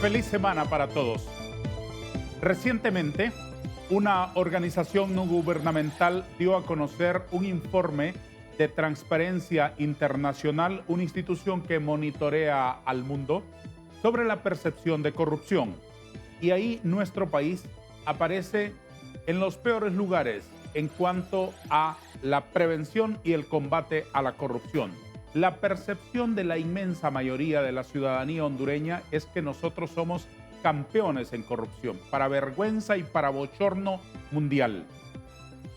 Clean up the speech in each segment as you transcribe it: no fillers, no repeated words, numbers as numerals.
Feliz semana para todos. Recientemente, una organización no gubernamental dio a conocer un informe de Transparencia Internacional, una institución que monitorea al mundo sobre la percepción de corrupción. Y ahí nuestro país aparece en los peores lugares en cuanto a la prevención y el combate a la corrupción. La percepción de la inmensa mayoría de la ciudadanía hondureña es que nosotros somos campeones en corrupción, para vergüenza y para bochorno mundial.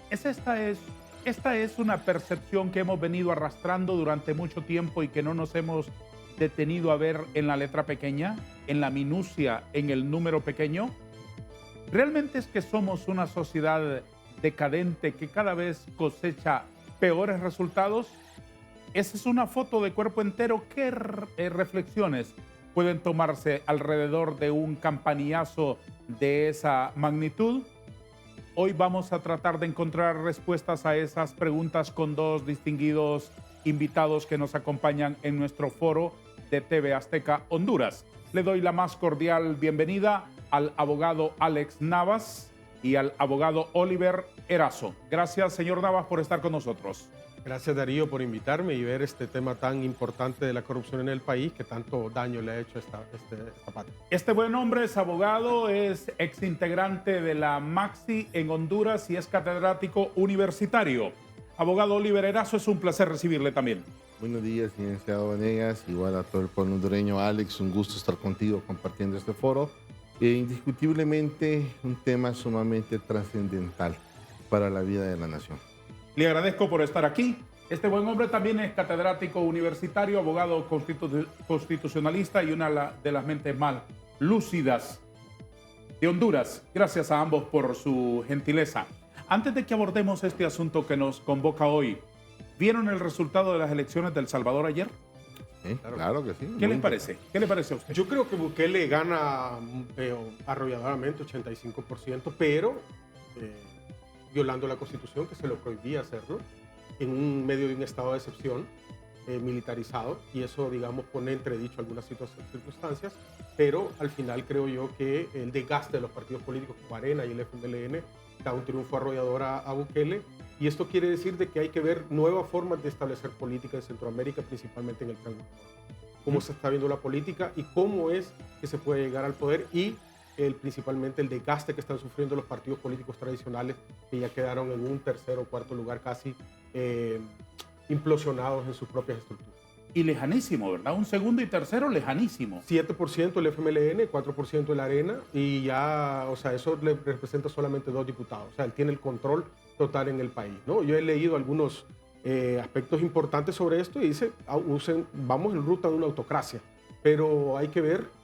Esta es una percepción que hemos venido arrastrando durante mucho tiempo y que no nos hemos detenido a ver en la letra pequeña, en la minucia, en el número pequeño. ¿Realmente es que somos una sociedad decadente que cada vez cosecha peores resultados? Esa es una foto de cuerpo entero. ¿Qué reflexiones pueden tomarse alrededor de un campanillazo de esa magnitud? Hoy vamos a tratar de encontrar respuestas a esas preguntas con dos distinguidos invitados que nos acompañan en nuestro foro de TV Azteca Honduras. Le doy la más cordial bienvenida al abogado Alex Navas y al abogado Oliver Erazo. Gracias, señor Navas, por estar con nosotros. Gracias, Darío, por invitarme y ver este tema tan importante de la corrupción en el país que tanto daño le ha hecho a esta patria. Este buen hombre es abogado, es exintegrante de la MAXI en Honduras y es catedrático universitario. Abogado Oliver Erazo, es un placer recibirle también. Buenos días, licenciado Venegas, igual a todo el pueblo hondureño. Alex, un gusto estar contigo compartiendo este foro. Indiscutiblemente un tema sumamente trascendental para la vida de la nación. Le agradezco por estar aquí. Este buen hombre también es catedrático universitario, abogado constitucionalista y una de las mentes más lúcidas de Honduras. Gracias a ambos por su gentileza. Antes de que abordemos este asunto que nos convoca hoy, ¿vieron el resultado de las elecciones de El Salvador ayer? Claro que sí. ¿Qué les parece? ¿Qué le parece a usted? Yo creo que Bukele gana arrolladoramente, 85%, pero violando la Constitución, que se lo prohibía hacerlo, en un medio de un estado de excepción militarizado, y eso, digamos, pone entredicho algunas circunstancias, pero al final creo yo que el desgaste de los partidos políticos como Arena y el FMLN da un triunfo arrollador a Bukele, y esto quiere decir de que hay que ver nuevas formas de establecer política en Centroamérica, principalmente en el Triángulo Norte. Cómo se está viendo la política y cómo es que se puede llegar al poder, y principalmente el desgaste que están sufriendo los partidos políticos tradicionales, que ya quedaron en un tercer o cuarto lugar casi implosionados en sus propias estructuras. Y lejanísimo, ¿verdad? Un segundo y tercero lejanísimo. 7% el FMLN, 4% el Arena, y ya, o sea, eso le representa solamente 2 diputados. O sea, él tiene el control total en el país, ¿no? Yo he leído algunos aspectos importantes sobre esto y dice, vamos en ruta de una autocracia, pero hay que ver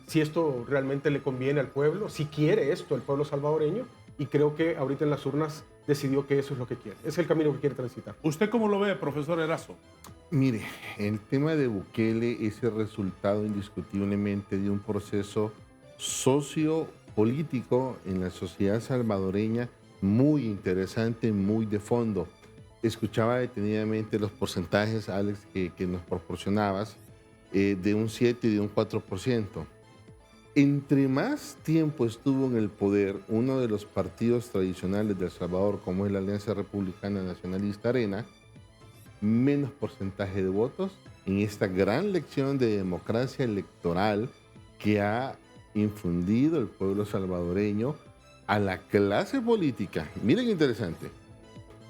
si esto realmente le conviene al pueblo, si quiere esto el pueblo salvadoreño, y creo que ahorita en las urnas decidió que eso es lo que quiere. Es el camino que quiere transitar. ¿Usted cómo lo ve, profesor Erazo? Mire, el tema de Bukele es el resultado indiscutiblemente de un proceso sociopolítico en la sociedad salvadoreña muy interesante, muy de fondo. Escuchaba detenidamente los porcentajes, Alex, que nos proporcionabas, de un 7 y de un 4%. Entre más tiempo estuvo en el poder uno de los partidos tradicionales de El Salvador, como es la Alianza Republicana Nacionalista Arena, menos porcentaje de votos en esta gran lección de democracia electoral que ha infundido el pueblo salvadoreño a la clase política. Miren qué interesante,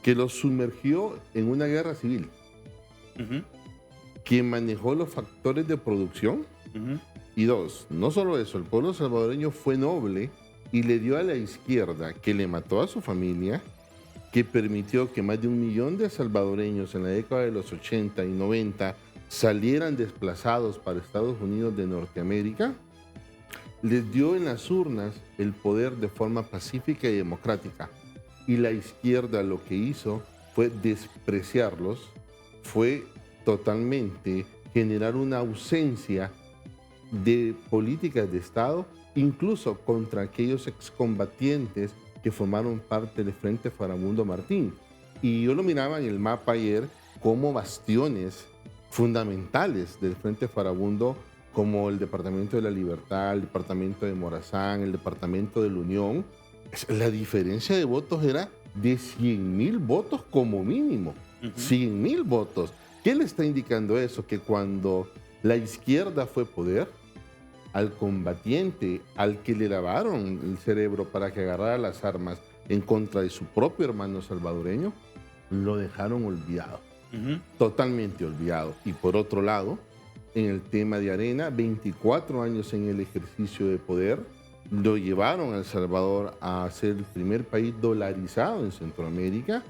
que los sumergió en una guerra civil. Quien manejó los factores de producción. Y dos, no solo eso, el pueblo salvadoreño fue noble y le dio a la izquierda, que le mató a su familia, que permitió que más de 1 millón de salvadoreños en la década de los 80 y 90 salieran desplazados para Estados Unidos de Norteamérica, les dio en las urnas el poder de forma pacífica y democrática. Y la izquierda lo que hizo fue despreciarlos, fue totalmente generar una ausencia de políticas de Estado, incluso contra aquellos excombatientes que formaron parte del Frente Farabundo Martín. Y yo lo miraba en el mapa ayer como bastiones fundamentales del Frente Farabundo como el Departamento de la Libertad, el Departamento de Morazán, el Departamento de la Unión, la diferencia de votos era de 100.000 votos como mínimo. 100.000 votos. ¿Qué le está indicando eso? Que cuando la izquierda fue poder, al combatiente, al que le lavaron el cerebro para que agarrara las armas en contra de su propio hermano salvadoreño, lo dejaron olvidado. Totalmente olvidado. Y por otro lado, en el tema de Arena, 24 años en el ejercicio de poder, lo llevaron a El Salvador a ser el primer país dolarizado en Centroamérica.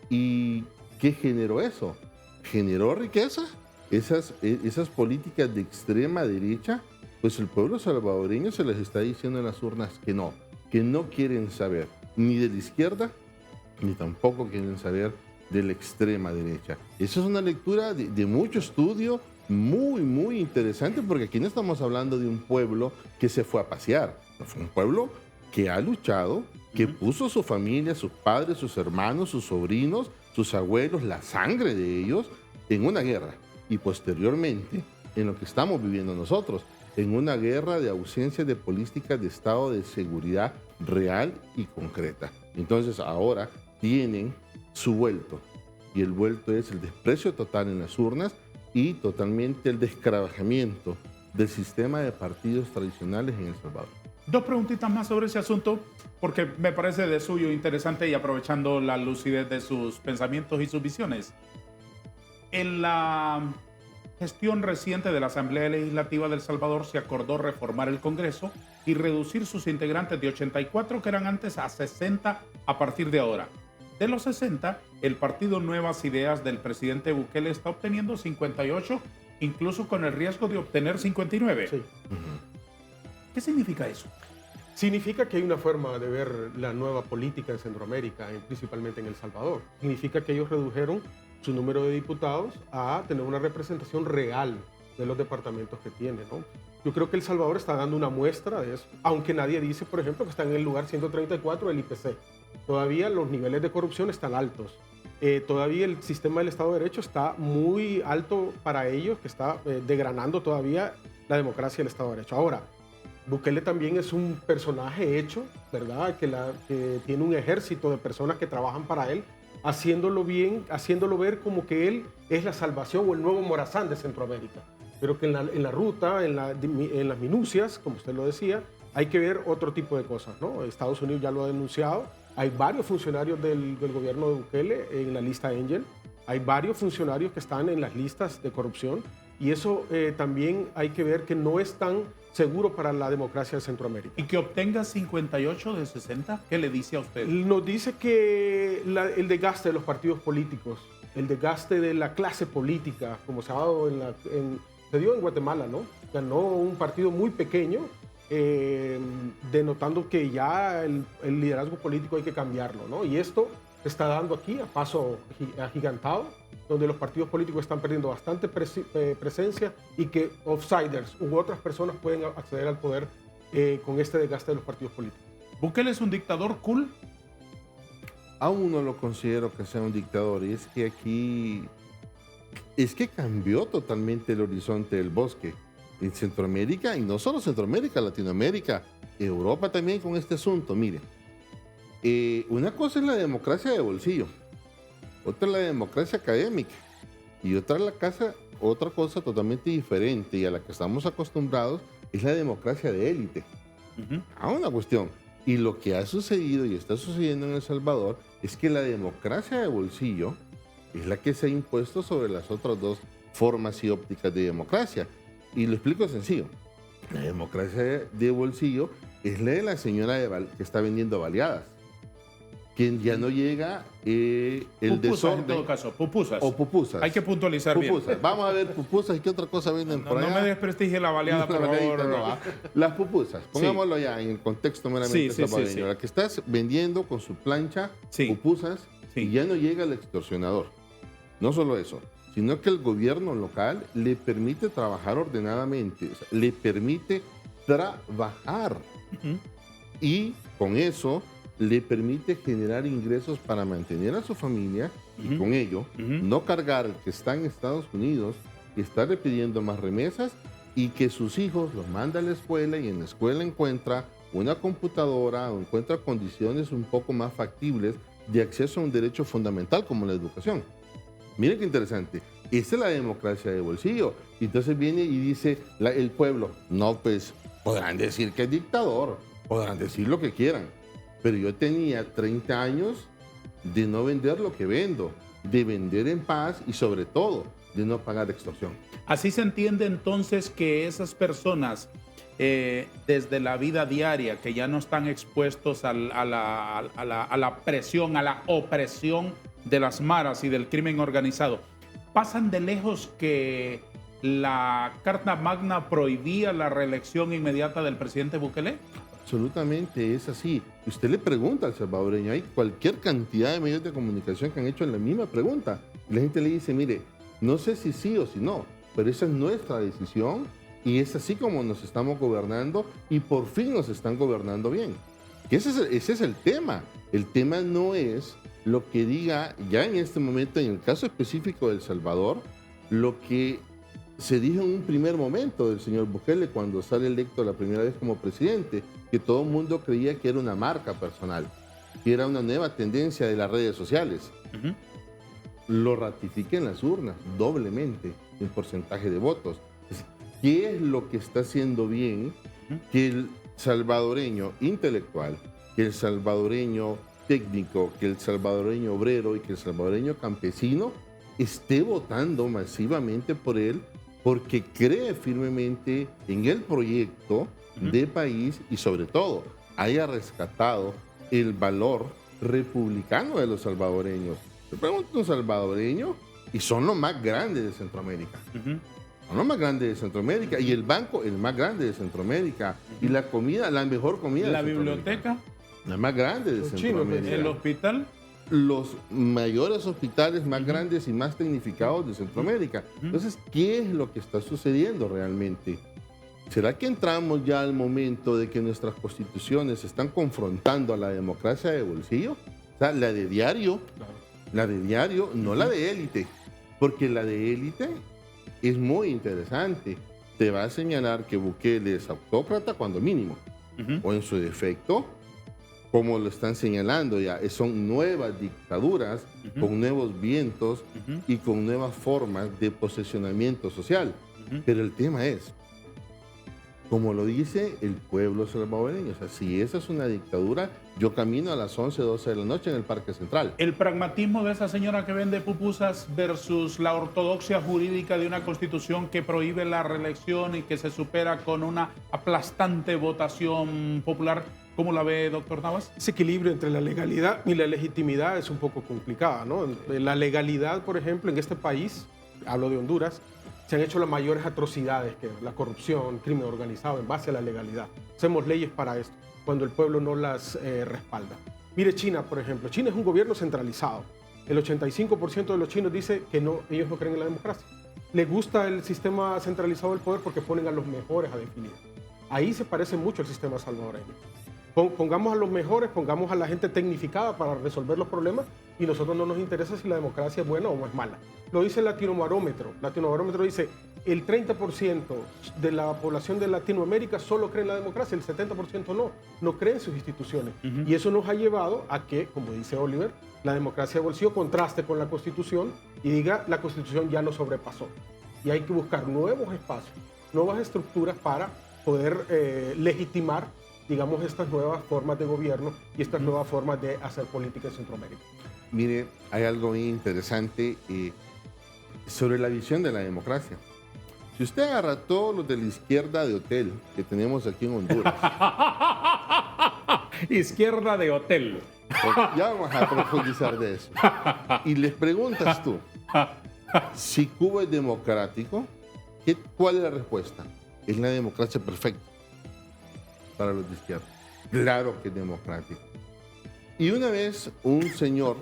¿Y qué generó eso? Generó riqueza. Esas políticas de extrema derecha, pues el pueblo salvadoreño se les está diciendo en las urnas que no quieren saber ni de la izquierda, ni tampoco quieren saber de la extrema derecha. Esa es una lectura de mucho estudio, muy, muy interesante, porque aquí no estamos hablando de un pueblo que se fue a pasear. Fue un pueblo que ha luchado, que puso su familia, sus padres, sus hermanos, sus sobrinos, sus abuelos, la sangre de ellos en una guerra. Y posteriormente, en lo que estamos viviendo nosotros, en una guerra de ausencia de políticas de estado de seguridad real y concreta. Entonces ahora tienen su vuelto, y el vuelto es el desprecio total en las urnas y totalmente el descarajamiento del sistema de partidos tradicionales en El Salvador. Dos preguntitas más sobre ese asunto, porque me parece de suyo interesante y aprovechando la lucidez de sus pensamientos y sus visiones. En la gestión reciente de la Asamblea Legislativa de El Salvador se acordó reformar el Congreso y reducir sus integrantes de 84, que eran antes, a 60 a partir de ahora. De los 60, el partido Nuevas Ideas del presidente Bukele está obteniendo 58, incluso con el riesgo de obtener 59. Sí. ¿Qué significa eso? Significa que hay una forma de ver la nueva política en Centroamérica, principalmente en El Salvador. Significa que ellos redujeron su número de diputados a tener una representación real de los departamentos que tiene, ¿no? Yo creo que El Salvador está dando una muestra de eso, aunque nadie dice, por ejemplo, que está en el lugar 134 del IPC. Todavía los niveles de corrupción están altos. Todavía el sistema del Estado de Derecho está muy alto para ellos, que está degradando todavía la democracia y el Estado de Derecho. Ahora, Bukele también es un personaje hecho, ¿verdad? Que tiene un ejército de personas que trabajan para él, haciéndolo bien, haciéndolo ver como que él es la salvación o el nuevo Morazán de Centroamérica. Pero que en la ruta, en las minucias, como usted lo decía, hay que ver otro tipo de cosas, ¿no? Estados Unidos ya lo ha denunciado. Hay varios funcionarios del gobierno de Bukele en la lista Angel. Hay varios funcionarios que están en las listas de corrupción. Y eso también hay que ver que no es tan seguro para la democracia de Centroamérica. ¿Y que obtenga 58 de 60? ¿Qué le dice a usted? Nos dice que el desgaste de los partidos políticos, el desgaste de la clase política, como se ha dado se dio en Guatemala, ¿no? Ganó un partido muy pequeño, denotando que ya el liderazgo político hay que cambiarlo, ¿no? Y esto se está dando aquí a paso agigantado, donde los partidos políticos están perdiendo bastante presencia y que outsiders u otras personas pueden acceder al poder con este desgaste de los partidos políticos. ¿Bukele es un dictador cool? Aún no lo considero que sea un dictador, y es que aquí cambió totalmente el horizonte del bosque en Centroamérica, y no solo Centroamérica, Latinoamérica, Europa también con este asunto. Miren, una cosa es la democracia de bolsillo, otra es la democracia académica y otra cosa totalmente diferente y a la que estamos acostumbrados es la democracia de élite. Una cuestión. Y lo que ha sucedido y está sucediendo en El Salvador es que la democracia de bolsillo es la que se ha impuesto sobre las otras dos formas y ópticas de democracia. Y lo explico sencillo. La democracia de bolsillo es la de la señora que está vendiendo baleadas, quien ya no llega el pupusas, desorden. en todo caso, pupusas. O pupusas. Hay que puntualizar pupusas. bien. Vamos a ver pupusas y qué otra cosa venden por allá. No me desprestigie la baleada, por favor. No. Las pupusas, pongámoslo ya en el contexto meramente salvadoreño. Sí. La que estás vendiendo con su plancha pupusas y ya no llega el extorsionador. No solo eso, sino que el gobierno local le permite trabajar ordenadamente, o sea, le permite trabajar. Y con eso le permite generar ingresos para mantener a su familia y con ello no cargar al que está en Estados Unidos y estarle pidiendo más remesas y que sus hijos los manda a la escuela y en la escuela encuentra una computadora o encuentra condiciones un poco más factibles de acceso a un derecho fundamental como la educación. Miren qué interesante. Esa es la democracia de bolsillo. Entonces viene y dice el pueblo, no, pues podrán decir que es dictador, podrán decir lo que quieran, pero yo tenía 30 años de no vender lo que vendo, de vender en paz y sobre todo de no pagar extorsión. Así se entiende entonces que esas personas desde la vida diaria, que ya no están expuestos a la presión, a la opresión de las maras y del crimen organizado, pasan de lejos que la Carta Magna prohibía la reelección inmediata del presidente Bukele. Absolutamente, es así. Usted le pregunta al salvadoreño, hay cualquier cantidad de medios de comunicación que han hecho la misma pregunta. Y la gente le dice, mire, no sé si sí o si no, pero esa es nuestra decisión y es así como nos estamos gobernando y por fin nos están gobernando bien. Ese es el tema. El tema no es lo que diga ya en este momento, en el caso específico de El Salvador, lo que se dijo en un primer momento del señor Bukele cuando sale electo la primera vez como presidente, que todo el mundo creía que era una marca personal, que era una nueva tendencia de las redes sociales. Lo ratifica en las urnas doblemente en porcentaje de votos. ¿Qué es lo que está haciendo bien que el salvadoreño intelectual, que el salvadoreño técnico, que el salvadoreño obrero y que el salvadoreño campesino esté votando masivamente por él porque cree firmemente en el proyecto de país y sobre todo haya rescatado el valor republicano de los salvadoreños? Yo pregunto a un salvadoreño y son los más grandes de Centroamérica. Son los más grandes de Centroamérica y el banco, el más grande de Centroamérica y la comida, la mejor comida. La biblioteca, la más grande de Centroamérica. El hospital, los mayores hospitales más grandes y más tecnificados de Centroamérica. Entonces, ¿qué es lo que está sucediendo realmente? ¿Será que entramos ya al momento de que nuestras constituciones están confrontando a la democracia de bolsillo? O sea, la de diario, no la de élite, porque la de élite es muy interesante. Te va a señalar que Bukele es autócrata cuando mínimo, o en su defecto, como lo están señalando ya, son nuevas dictaduras con nuevos vientos y con nuevas formas de posesionamiento social. Pero el tema es, como lo dice el pueblo salvadoreño, o sea, si esa es una dictadura, yo camino a las 11, 12 de la noche en el Parque Central. El pragmatismo de esa señora que vende pupusas versus la ortodoxia jurídica de una constitución que prohíbe la reelección y que se supera con una aplastante votación popular. ¿Cómo la ve, doctor Navas? Ese equilibrio entre la legalidad y la legitimidad es un poco complicada, ¿no? La legalidad, por ejemplo, en este país, hablo de Honduras, se han hecho las mayores atrocidades, que la corrupción, crimen organizado, en base a la legalidad. Hacemos leyes para esto, cuando el pueblo no las respalda. Mire China, por ejemplo. China es un gobierno centralizado. El 85% de los chinos dice que no, ellos no creen en la democracia. Les gusta el sistema centralizado del poder porque ponen a los mejores a definir. Ahí se parece mucho al sistema salvadoreño. Pongamos a los mejores, pongamos a la gente tecnificada para resolver los problemas y nosotros no nos interesa si la democracia es buena o es mala. Lo dice el Latinobarómetro. El Latinobarómetro dice el 30% de la población de Latinoamérica solo cree en la democracia, el 70% no cree en sus instituciones. Y eso nos ha llevado a que, como dice Oliver, la democracia de bolsillo contraste con la Constitución y diga la Constitución ya lo sobrepasó. Y hay que buscar nuevos espacios, nuevas estructuras para poder legitimar, digamos, estas nuevas formas de gobierno y estas nuevas formas de hacer política en Centroamérica. Mire, hay algo muy interesante sobre la visión de la democracia. Si usted agarra todos los de la izquierda de hotel que tenemos aquí en Honduras. Izquierda de hotel. Ya vamos a profundizar de eso. Y les preguntas tú, si Cuba es democrático, ¿cuál es la respuesta? Es la democracia perfecta para los de izquierda. Claro que es democrático. Y una vez un señor,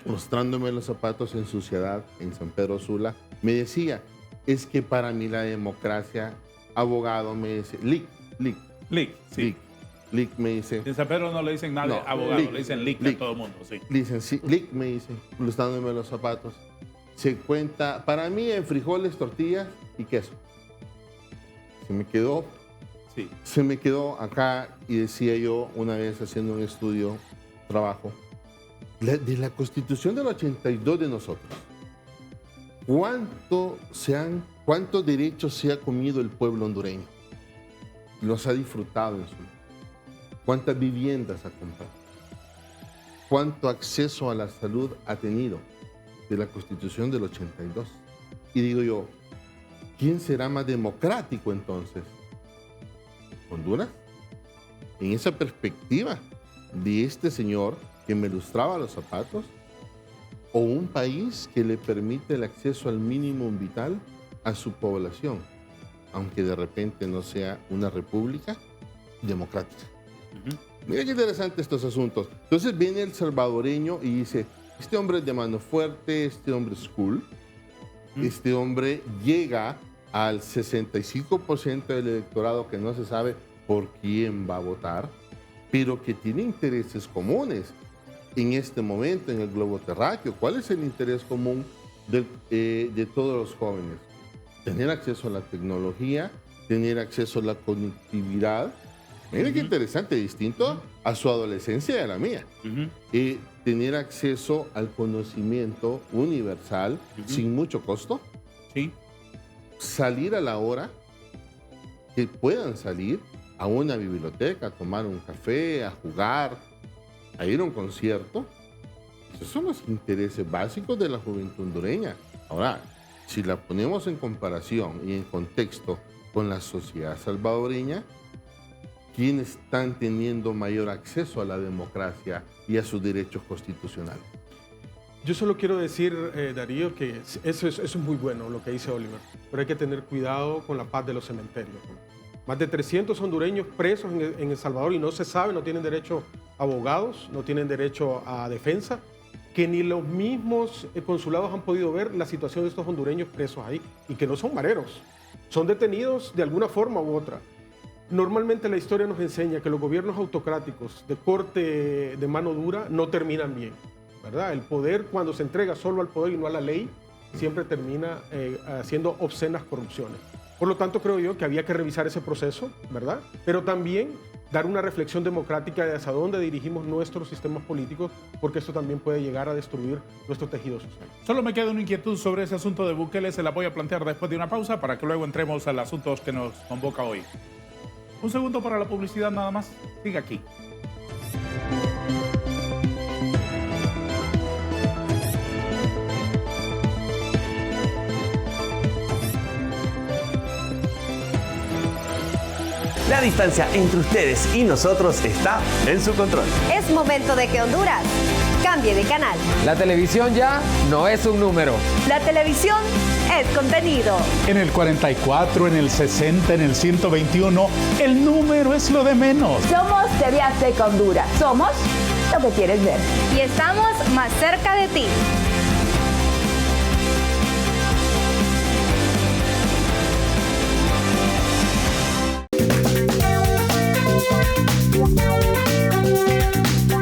mostrándome los zapatos en Suciedad, en San Pedro Sula, me decía, es que para mí la democracia, abogado, me dice, Lic, me dice. En San Pedro no le dicen nada de abogado, le dicen Lic a todo el mundo, sí. Dicen, sí, Lic, me dice, mostrándome los zapatos. Se cuenta, para mí en frijoles, tortillas y queso. se me quedó acá y decía yo una vez haciendo un estudio, trabajo, de la Constitución del 82 de nosotros. ¿Cuántos derechos se ha comido el pueblo hondureño? Los ha disfrutado en su vida. ¿Cuántas viviendas ha comprado? ¿Cuánto acceso a la salud ha tenido de la Constitución del 82? Y digo yo, ¿quién será más democrático entonces? ¿Honduras? En esa perspectiva de este señor que me lustraba los zapatos, o un país que le permite el acceso al mínimo vital a su población, aunque de repente no sea una república democrática. Mira qué interesante estos asuntos. Entonces viene el salvadoreño y dice, este hombre es de mano fuerte, este hombre es cool, este hombre llega al 65% del electorado que no se sabe por quién va a votar, pero que tiene intereses comunes. En este momento, en el globo terráqueo, ¿cuál es el interés común de todos los jóvenes? Tener acceso a la tecnología, tener acceso a la conectividad. Mira qué interesante, distinto a su adolescencia y a la mía. Tener acceso al conocimiento universal sin mucho costo. Salir a la hora que puedan salir a una biblioteca, a tomar un café, a jugar, a ir a un concierto. Esos son los intereses básicos de la juventud hondureña. Ahora, si la ponemos en comparación y en contexto con la sociedad salvadoreña, ¿quiénes están teniendo mayor acceso a la democracia y a sus derechos constitucionales? Yo solo quiero decir, Darío, que eso es muy bueno lo que dice Oliver, pero hay que tener cuidado con la paz de los cementerios. Más de 300 hondureños presos en El Salvador y no se sabe, no tienen derecho a abogados, no tienen derecho a defensa, que ni los mismos consulados han podido ver la situación de estos hondureños presos ahí y que no son mareros, son detenidos de alguna forma u otra. Normalmente la historia nos enseña que los gobiernos autocráticos de corte de mano dura no terminan bien, ¿verdad? El poder, cuando se entrega solo al poder y no a la ley, siempre termina haciendo obscenas corrupciones. Por lo tanto, creo yo que había que revisar ese proceso, ¿verdad? Pero también dar una reflexión democrática de hacia dónde dirigimos nuestros sistemas políticos, porque esto también puede llegar a destruir nuestro tejido social. Solo me queda una inquietud sobre ese asunto de Bukele, se la voy a plantear después de una pausa para que luego entremos al asunto que nos convoca hoy. Un segundo para la publicidad nada más. Siga aquí. La distancia entre ustedes y nosotros está en su control. Es momento de que Honduras cambie de canal. La televisión ya no es un número. La televisión es contenido. En el 44, en el 60, en el 121, el número es lo de menos. Somos TV Azteca Honduras. Somos lo que quieres ver. Y estamos más cerca de ti.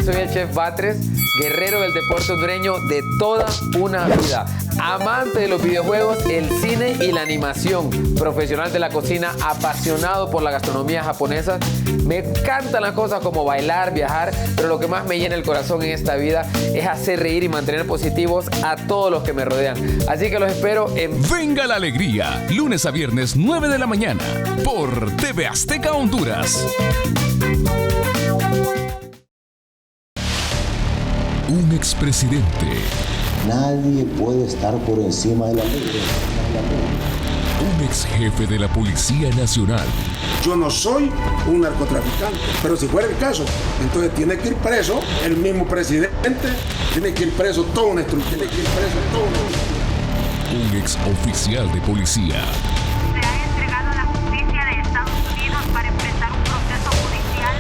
Soy el chef Batres, guerrero del deporte hondureño de toda una vida. Amante de los videojuegos, el cine y la animación. Profesional de la cocina, apasionado por la gastronomía japonesa. Me encantan las cosas como bailar, viajar, pero lo que más me llena el corazón en esta vida es hacer reír y mantener positivos a todos los que me rodean. Así que los espero en Venga la Alegría, lunes a viernes 9 de la mañana, por TV Azteca Honduras. Un expresidente. Nadie puede estar por encima de la ley. Un ex jefe de la Policía Nacional. Yo no soy un narcotraficante, pero si fuera el caso, entonces tiene que ir preso el mismo presidente, tiene que ir preso toda una estructura, Un ex oficial de policía. Se ha entregado a la justicia de Estados Unidos para empezar un proceso judicial.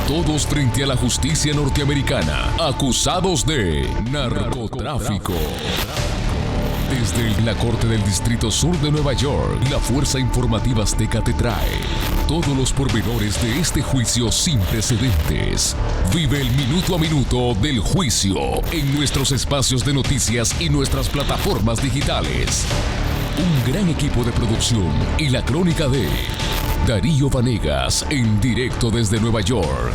Todos frente a la justicia norteamericana, acusados de narcotráfico. Desde la Corte del Distrito Sur de Nueva York, la Fuerza Informativa Azteca te trae todos los pormenores de este juicio sin precedentes. Vive el minuto a minuto del juicio en nuestros espacios de noticias y nuestras plataformas digitales. Un gran equipo de producción y la crónica de Darío Vanegas en directo desde Nueva York.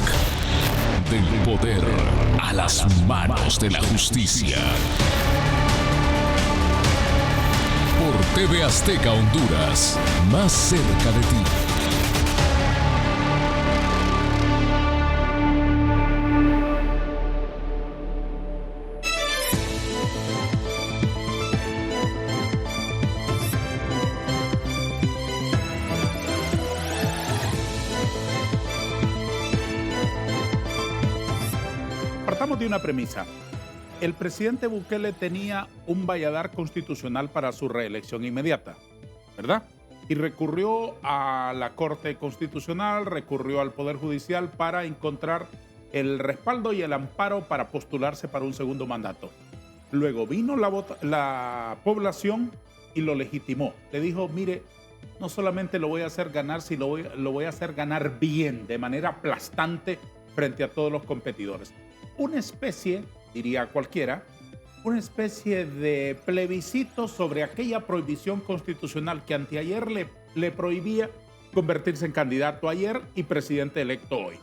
Del poder a las manos de la justicia. Por TV Azteca Honduras, más cerca de ti. Partamos de una premisa. El presidente Bukele tenía un valladar constitucional para su reelección inmediata, ¿verdad? Y recurrió a la Corte Constitucional, recurrió al Poder Judicial para encontrar el respaldo y el amparo para postularse para un segundo mandato. Luego vino la población y lo legitimó. Le dijo, mire, no solamente lo voy a hacer ganar, sino lo voy a hacer ganar bien, de manera aplastante frente a todos los competidores. Una especie, diría cualquiera, una especie de plebiscito sobre aquella prohibición constitucional que anteayer le prohibía convertirse en candidato ayer y presidente electo hoy.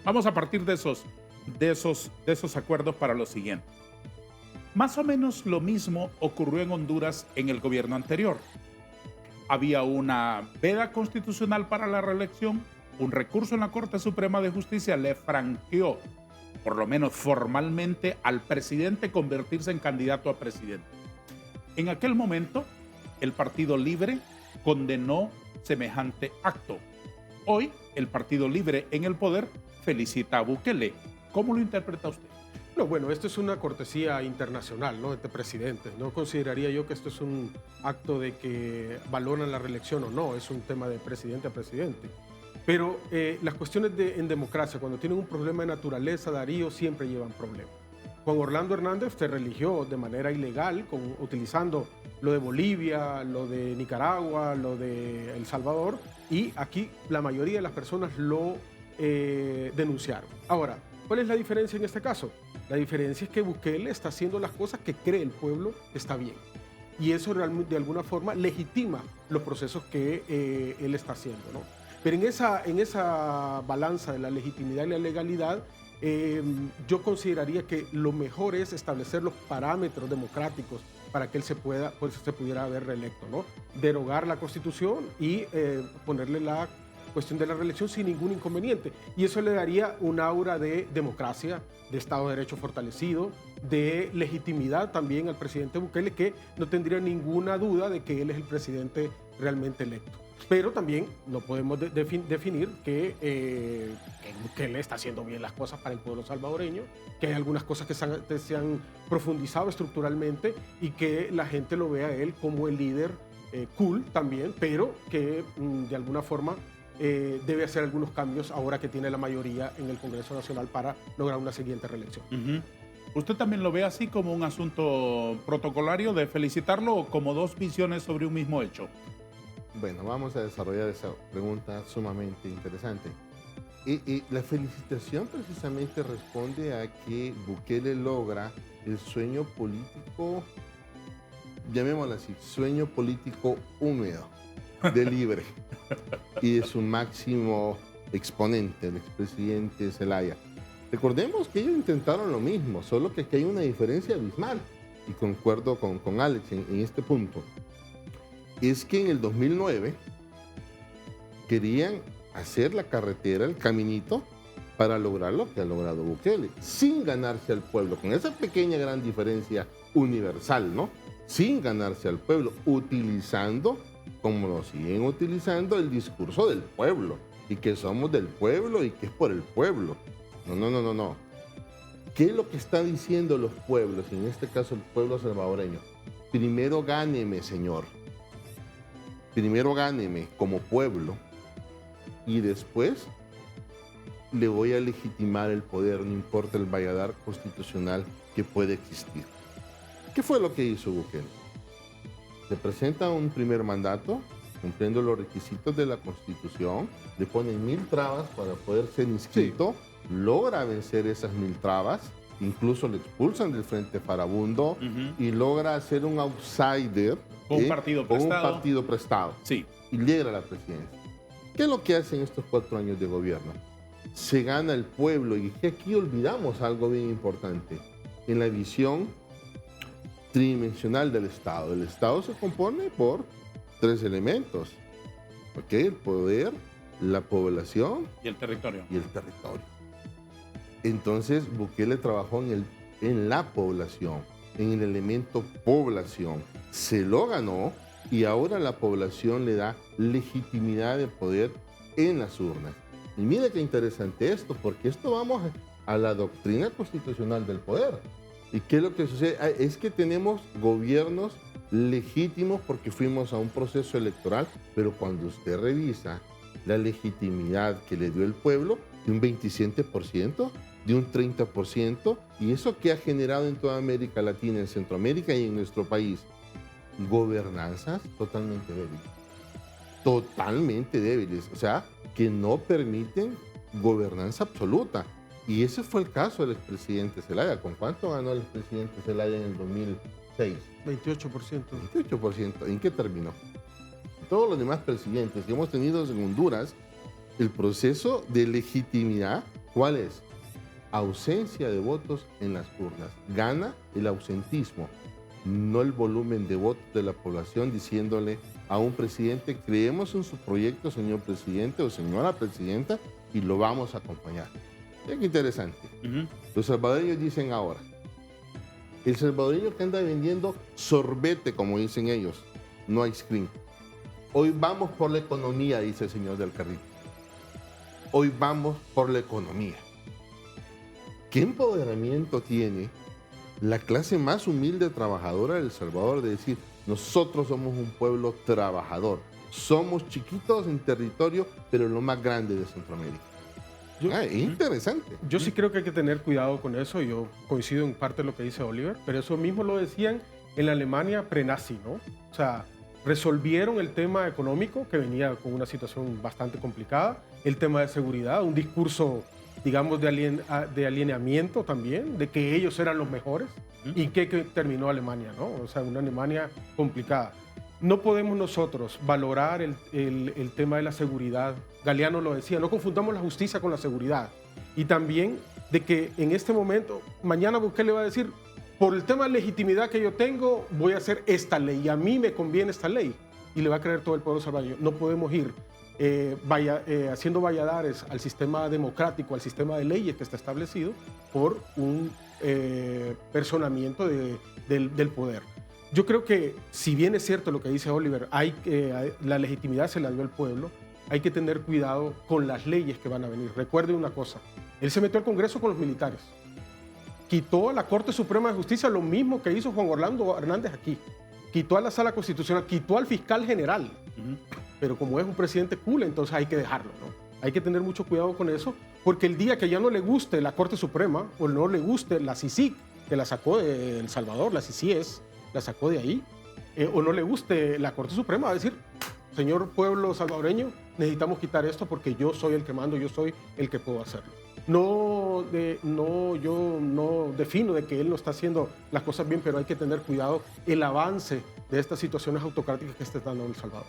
Vamos a partir de esos acuerdos para lo siguiente. Más o menos lo mismo ocurrió en Honduras en el gobierno anterior. Había una veda constitucional para la reelección, un recurso en la Corte Suprema de Justicia le franqueó, por lo menos formalmente, al presidente convertirse en candidato a presidente. En aquel momento, el Partido Libre condenó semejante acto. Hoy, el Partido Libre en el poder felicita a Bukele. ¿Cómo lo interpreta usted? No, bueno, esto es una cortesía internacional, ¿no? Este presidente. No consideraría yo que esto es un acto de que valoran la reelección o no. Es un tema de presidente a presidente. Pero las cuestiones en democracia, cuando tienen un problema de naturaleza, Darío, siempre llevan problemas. Juan Orlando Hernández se religió de manera ilegal, utilizando lo de Bolivia, lo de Nicaragua, lo de El Salvador, y aquí la mayoría de las personas lo denunciaron. Ahora, ¿cuál es la diferencia en este caso? La diferencia es que Bukele está haciendo las cosas que cree el pueblo que está bien. Y eso realmente, de alguna forma, legitima los procesos que él está haciendo, ¿no? Pero en esa balanza de la legitimidad y la legalidad, yo consideraría que lo mejor es establecer los parámetros democráticos para que él se pudiera haber reelecto, ¿no? Derogar la Constitución y ponerle la cuestión de la reelección sin ningún inconveniente. Y eso le daría un aura de democracia, de Estado de Derecho fortalecido, de legitimidad también al presidente Bukele, que no tendría ninguna duda de que él es el presidente realmente electo. Pero también no podemos definir que Bukele está haciendo bien las cosas para el pueblo salvadoreño, que hay algunas cosas que se han profundizado estructuralmente y que la gente lo vea a él como el líder cool también, pero que de alguna forma debe hacer algunos cambios ahora que tiene la mayoría en el Congreso Nacional para lograr una siguiente reelección. ¿Usted también lo ve así como un asunto protocolario de felicitarlo o como dos visiones sobre un mismo hecho? Bueno, vamos a desarrollar esa pregunta sumamente interesante. Y la felicitación precisamente responde a que Bukele logra el sueño político, llamémoslo así, sueño político húmedo, de Libre, y de su máximo exponente, el expresidente Zelaya. Recordemos que ellos intentaron lo mismo, solo que aquí hay una diferencia abismal, y concuerdo con Alex en este punto. Es que en el 2009 querían hacer la carretera, el caminito, para lograr lo que ha logrado Bukele, sin ganarse al pueblo, con esa pequeña gran diferencia universal, ¿no? Sin ganarse al pueblo, utilizando, como lo siguen utilizando, el discurso del pueblo, y que somos del pueblo y que es por el pueblo. No. ¿Qué es lo que están diciendo los pueblos, en este caso el pueblo salvadoreño? Primero gáneme, señor. Primero gáneme como pueblo y después le voy a legitimar el poder, no importa el valladar constitucional que puede existir. ¿Qué fue lo que hizo Bukele? Se presenta un primer mandato, cumpliendo los requisitos de la Constitución, le ponen 1000 trabas para poder ser inscrito, logra vencer esas 1000 trabas incluso lo expulsan del Frente Farabundo y logra hacer un outsider con un partido prestado. Sí. Y llega a la presidencia. ¿Qué es lo que hacen estos 4 años de gobierno? Se gana el pueblo, y que aquí olvidamos algo bien importante. En la visión tridimensional del Estado. El Estado se compone por 3 elementos. ¿Ok? El poder, la población y el territorio. Entonces, Bukele trabajó en la población, en el elemento población. Se lo ganó y ahora la población le da legitimidad de poder en las urnas. Y mire qué interesante esto, porque esto vamos a la doctrina constitucional del poder. ¿Y qué es lo que sucede? Es que tenemos gobiernos legítimos porque fuimos a un proceso electoral, pero cuando usted revisa la legitimidad que le dio el pueblo, de un 27%, de un 30%, y eso que ha generado en toda América Latina, en Centroamérica y en nuestro país, gobernanzas totalmente débiles, o sea, que no permiten gobernanza absoluta. Y ese fue el caso del expresidente Zelaya. ¿Con cuánto ganó el expresidente Zelaya en el 2006? 28%. 28%. ¿En qué terminó? Todos los demás presidentes que hemos tenido en Honduras, el proceso de legitimidad, ¿cuál es? Ausencia de votos en las urnas. Gana el ausentismo, no el volumen de votos de la población diciéndole a un presidente: creemos en su proyecto, señor presidente o señora presidenta, y lo vamos a acompañar. Es interesante. Los salvadoreños dicen ahora, el salvadoreño que anda vendiendo sorbete, como dicen ellos, no ice cream. Hoy vamos por la economía, dice el señor del carrito. Hoy vamos por la economía. ¿Qué empoderamiento tiene la clase más humilde trabajadora de El Salvador de decir: nosotros somos un pueblo trabajador, somos chiquitos en territorio, pero lo más grande de Centroamérica? Es interesante. Yo sí creo que hay que tener cuidado con eso. Yo coincido en parte de lo que dice Oliver, pero eso mismo lo decían en la Alemania pre-nazi, ¿no? O sea, resolvieron el tema económico, que venía con una situación bastante complicada, el tema de seguridad, un discurso, digamos, de alineamiento también, de que ellos eran los mejores, y que terminó Alemania, ¿no? O sea, una Alemania complicada. No podemos nosotros valorar el tema de la seguridad. Galeano lo decía, no confundamos la justicia con la seguridad. Y también de que en este momento, mañana Bukele va a decir: por el tema de legitimidad que yo tengo, voy a hacer esta ley, y a mí me conviene esta ley. Y le va a creer todo el pueblo salvadoreño. No podemos ir haciendo valladares al sistema democrático, al sistema de leyes que está establecido por un personamiento del poder. Yo creo que, si bien es cierto lo que dice Oliver, la legitimidad se la dio al pueblo, hay que tener cuidado con las leyes que van a venir. Recuerde una cosa, él se metió al Congreso con los militares, quitó a la Corte Suprema de Justicia, lo mismo que hizo Juan Orlando Hernández aquí, quitó a la Sala Constitucional, quitó al fiscal general, pero como es un presidente cool, entonces hay que dejarlo, ¿no? Hay que tener mucho cuidado con eso, porque el día que ya no le guste la Corte Suprema, o no le guste la CICIG, que la sacó de El Salvador, la CICIES, la sacó de ahí, o no le guste la Corte Suprema, va a decir: señor pueblo salvadoreño, necesitamos quitar esto porque yo soy el que mando, yo soy el que puedo hacerlo. Yo no defino de que él no está haciendo las cosas bien, pero hay que tener cuidado el avance de estas situaciones autocráticas que está dando El Salvador.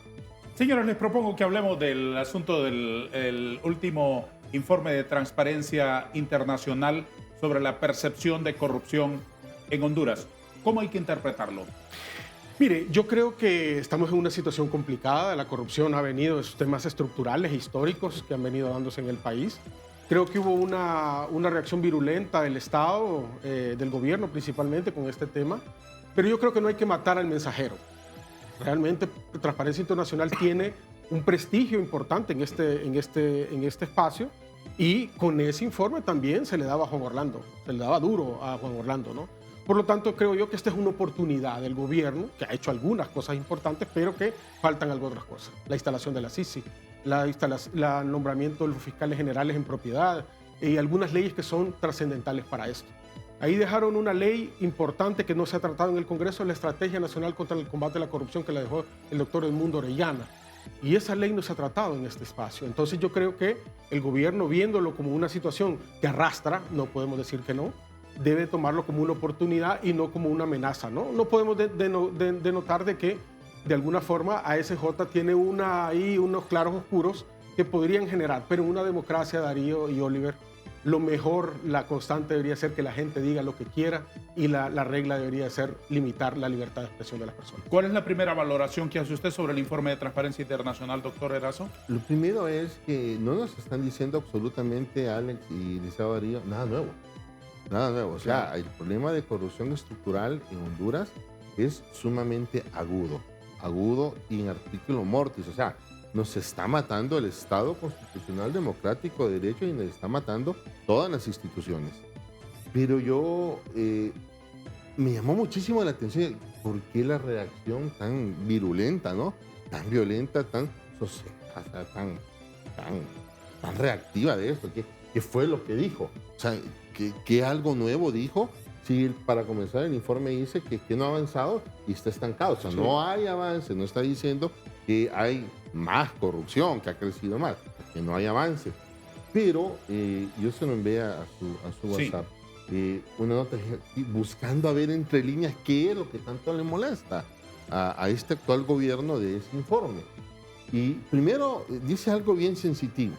Señores, les propongo que hablemos del asunto del último informe de Transparencia Internacional sobre la percepción de corrupción en Honduras. ¿Cómo hay que interpretarlo? Mire, yo creo que estamos en una situación complicada. La corrupción ha venido de esos temas estructurales, históricos, que han venido dándose en el país. Creo que hubo una reacción virulenta del Estado, del gobierno principalmente, con este tema. Pero yo creo que no hay que matar al mensajero. Realmente, Transparencia Internacional tiene un prestigio importante en este espacio, y con ese informe también se le daba a Juan Orlando, se le daba duro a Juan Orlando, ¿no? Por lo tanto, creo yo que esta es una oportunidad del gobierno, que ha hecho algunas cosas importantes, pero que faltan algunas otras cosas. La instalación de la CICI, el nombramiento de los fiscales generales en propiedad, y algunas leyes que son trascendentales para esto. Ahí dejaron una ley importante que no se ha tratado en el Congreso, la Estrategia Nacional contra el Combate a la Corrupción, que la dejó el doctor Edmundo Orellana. Y esa ley no se ha tratado en este espacio. Entonces yo creo que el gobierno, viéndolo como una situación que arrastra, no podemos decir que no, debe tomarlo como una oportunidad y no como una amenaza, ¿no? No podemos denotar de que de alguna forma ASJ tiene unos claros oscuros que podrían generar, pero en una democracia, Darío y Oliver, lo mejor, la constante debería ser que la gente diga lo que quiera y la regla debería ser limitar la libertad de expresión de las personas. ¿Cuál es la primera valoración que hace usted sobre el informe de Transparencia Internacional, doctor Erazo? Lo primero es que no nos están diciendo absolutamente, Alex y Liceo Darío, nada nuevo. Nada nuevo. O sea, el problema de corrupción estructural en Honduras es sumamente agudo y en artículo mortis. O sea, nos está matando el Estado constitucional democrático de derecho y nos está matando todas las instituciones. Pero yo me llamó muchísimo la atención por qué la reacción tan virulenta, ¿no? Tan violenta, tan sosegada, tan reactiva de esto. ¿Qué fue lo que dijo? O sea, ¿qué algo nuevo dijo? Sí, para comenzar, el informe dice que no ha avanzado y está estancado. O sea, no hay avance, no está diciendo que hay más corrupción, que ha crecido más, que no hay avance. Pero yo se lo envié a su WhatsApp. Una nota buscando a ver entre líneas qué es lo que tanto le molesta a este actual gobierno de ese informe. Y primero dice algo bien sensitivo.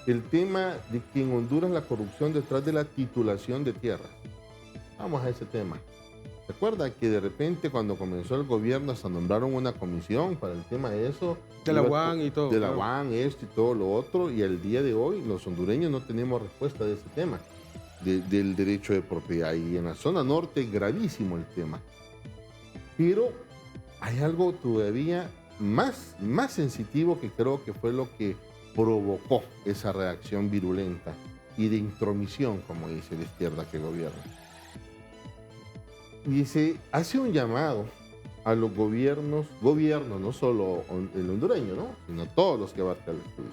El tema de que en Honduras la corrupción detrás de la titulación de tierras. Vamos a ese tema. ¿Se acuerda que de repente cuando comenzó el gobierno hasta nombraron una comisión para el tema de eso? De la UAN y todo. De la UAN, esto y todo lo otro. Y al día de hoy los hondureños no tenemos respuesta de ese tema, del derecho de propiedad. Y en la zona norte gravísimo el tema. Pero hay algo todavía más sensitivo que creo que fue lo que provocó esa reacción virulenta y de intromisión, como dice la izquierda que gobierna. Dice, hace un llamado a los gobiernos, no solo el hondureño, ¿no? Sino todos los que abarca el estudio.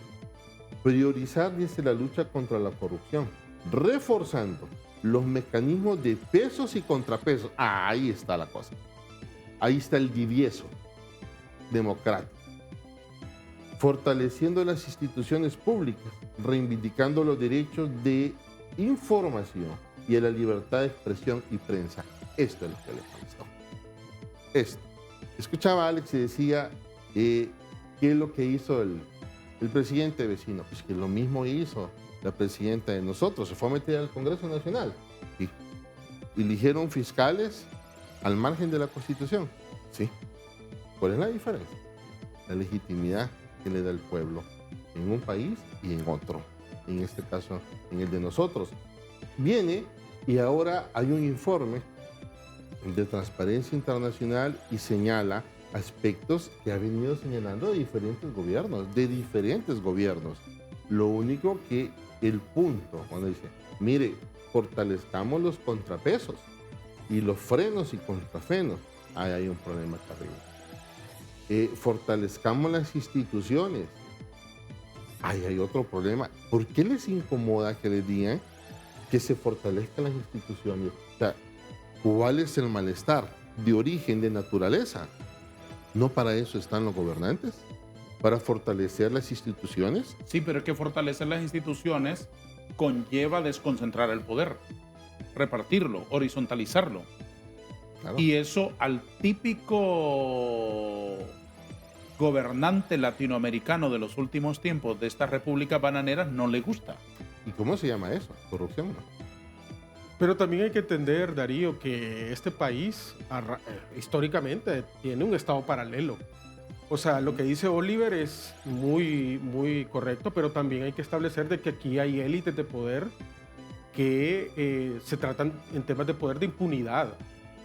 Priorizar, dice, la lucha contra la corrupción, reforzando los mecanismos de pesos y contrapesos. Ahí está la cosa. Ahí está el divieso democrático. Fortaleciendo las instituciones públicas, reivindicando los derechos de información y a la libertad de expresión y prensa. Esto es lo que le faltó. Esto. Escuchaba a Alex y decía, ¿qué es lo que hizo el presidente vecino? Pues que lo mismo hizo la presidenta de nosotros, se fue a meter al Congreso Nacional. Sí. Eligieron fiscales al margen de la Constitución. Sí. ¿Cuál es la diferencia? La legitimidad que le da el pueblo en un país y en otro. En este caso, en el de nosotros. Viene y ahora hay un informe de Transparencia Internacional y señala aspectos que ha venido señalando de diferentes gobiernos. Lo único que el punto, cuando dice, mire, fortalezcamos los contrapesos y los frenos y contrafrenos, ahí hay un problema acá arriba. Fortalezcamos las instituciones, ahí hay otro problema. ¿Por qué les incomoda que les digan que se fortalezcan las instituciones? O sea, ¿cuál es el malestar de origen, de naturaleza? ¿No para eso están los gobernantes? ¿Para fortalecer las instituciones? Sí, pero es que fortalecer las instituciones conlleva desconcentrar el poder, repartirlo, horizontalizarlo. Claro. Y eso al típico gobernante latinoamericano de los últimos tiempos de estas repúblicas bananeras no le gusta. ¿Y cómo se llama eso? Corrupción, ¿no? Pero también hay que entender, Darío, que este país históricamente tiene un estado paralelo. O sea, lo que dice Oliver es muy correcto, pero también hay que establecer de que aquí hay élites de poder que se tratan en temas de poder de impunidad.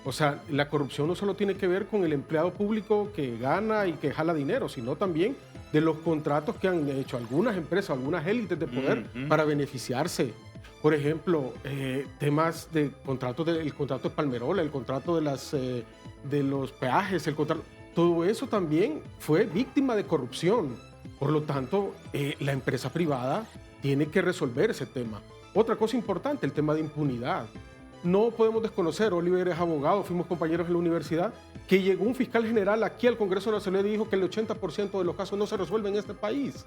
O sea, la corrupción no solo tiene que ver con el empleado público que gana y que jala dinero, sino también de los contratos que han hecho algunas empresas, algunas élites de poder para beneficiarse. Por ejemplo, temas de contratos, el contrato de Palmerola, el contrato de los peajes, todo eso también fue víctima de corrupción. Por lo tanto, la empresa privada tiene que resolver ese tema. Otra cosa importante, el tema de impunidad. No podemos desconocer, Oliver es abogado, fuimos compañeros en la universidad, que llegó un fiscal general aquí al Congreso Nacional y dijo que el 80% de los casos no se resuelven en este país.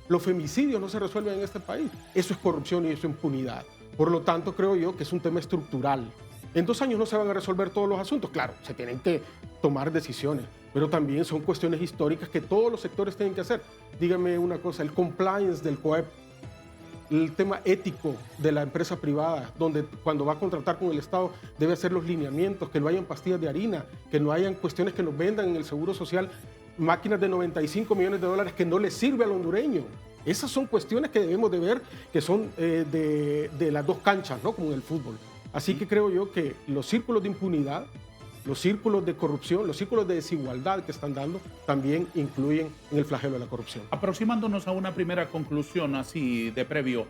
Los femicidios no se resuelven en este país. Eso es corrupción y eso es impunidad. Por lo tanto, creo yo que es un tema estructural. En 2 años no se van a resolver todos los asuntos. Claro, se tienen que tomar decisiones, pero también son cuestiones históricas que todos los sectores tienen que hacer. Dígame una cosa, el compliance del COEP, el tema ético de la empresa privada, donde cuando va a contratar con el Estado debe hacer los lineamientos, que no hayan pastillas de harina, que no hayan cuestiones que nos vendan en el Seguro Social, máquinas de 95 millones de dólares que no le sirve al hondureño. Esas son cuestiones que debemos de ver, que son de las dos canchas, ¿no? Como en el fútbol. Así que creo yo que los círculos de impunidad, los círculos de corrupción, los círculos de desigualdad que están dando también influyen en el flagelo de la corrupción. Aproximándonos a una primera conclusión así de previo,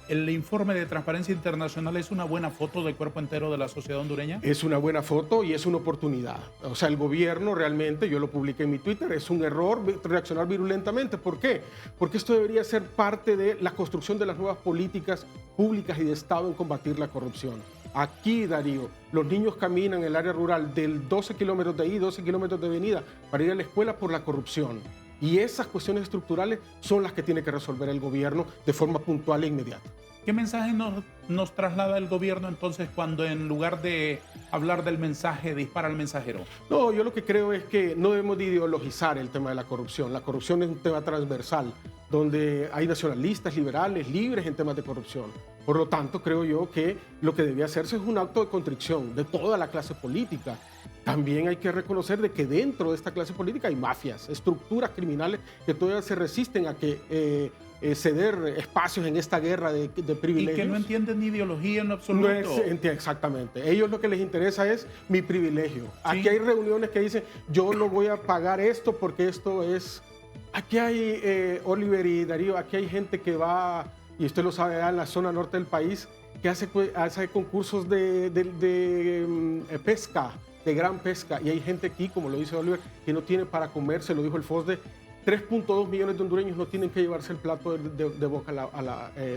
¿el informe de Transparencia Internacional es una buena foto del cuerpo entero de la sociedad hondureña? Es una buena foto y es una oportunidad. O sea, el gobierno realmente, yo lo publiqué en mi Twitter, es un error reaccionar virulentamente. ¿Por qué? Porque esto debería ser parte de la construcción de las nuevas políticas públicas y de Estado en combatir la corrupción. Aquí, Darío, los niños caminan en el área rural del 12 kilómetros de ahí, 12 kilómetros de venida para ir a la escuela por la corrupción. Y esas cuestiones estructurales son las que tiene que resolver el gobierno de forma puntual e inmediata. ¿Qué mensaje nos traslada el gobierno entonces cuando en lugar de hablar del mensaje dispara al mensajero? No, yo lo que creo es que no debemos de ideologizar el tema de la corrupción. La corrupción es un tema transversal, donde hay nacionalistas, liberales, libres en temas de corrupción. Por lo tanto, creo yo que lo que debía hacerse es un acto de contrición de toda la clase política. También hay que reconocer de que dentro de esta clase política hay mafias, estructuras criminales que todavía se resisten a que ceder espacios en esta guerra de privilegios. Y que no entienden ni ideología en lo absoluto. Exactamente. Ellos lo que les interesa es mi privilegio. Sí. Aquí hay reuniones que dicen, yo no voy a pagar esto porque esto es... Aquí hay, Oliver y Darío, aquí hay gente que va, y usted lo sabe, en la zona norte del país, que hace concursos de pesca, de gran pesca, y hay gente aquí, como lo dice Oliver, que no tiene para comer, se lo dijo el FOSDE, 3.2 millones de hondureños no tienen que llevarse el plato de boca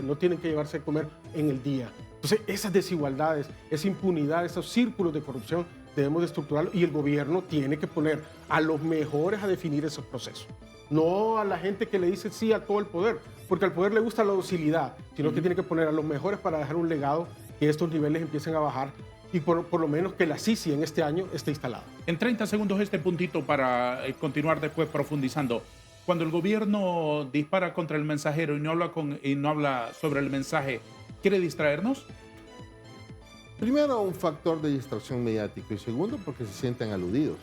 no tienen que llevarse a comer en el día. Entonces, esas desigualdades, esa impunidad, esos círculos de corrupción, debemos de estructurarlos y el gobierno tiene que poner a los mejores a definir esos procesos. No a la gente que le dice sí a todo el poder, porque al poder le gusta la docilidad, sino que tiene que poner a los mejores para dejar un legado, que estos niveles empiecen a bajar y por lo menos que la CICI en este año esté instalada. En 30 segundos este puntito para continuar después profundizando. Cuando el gobierno dispara contra el mensajero y no habla sobre el mensaje, ¿quiere distraernos? Primero, un factor de distracción mediático y segundo, porque se sienten aludidos.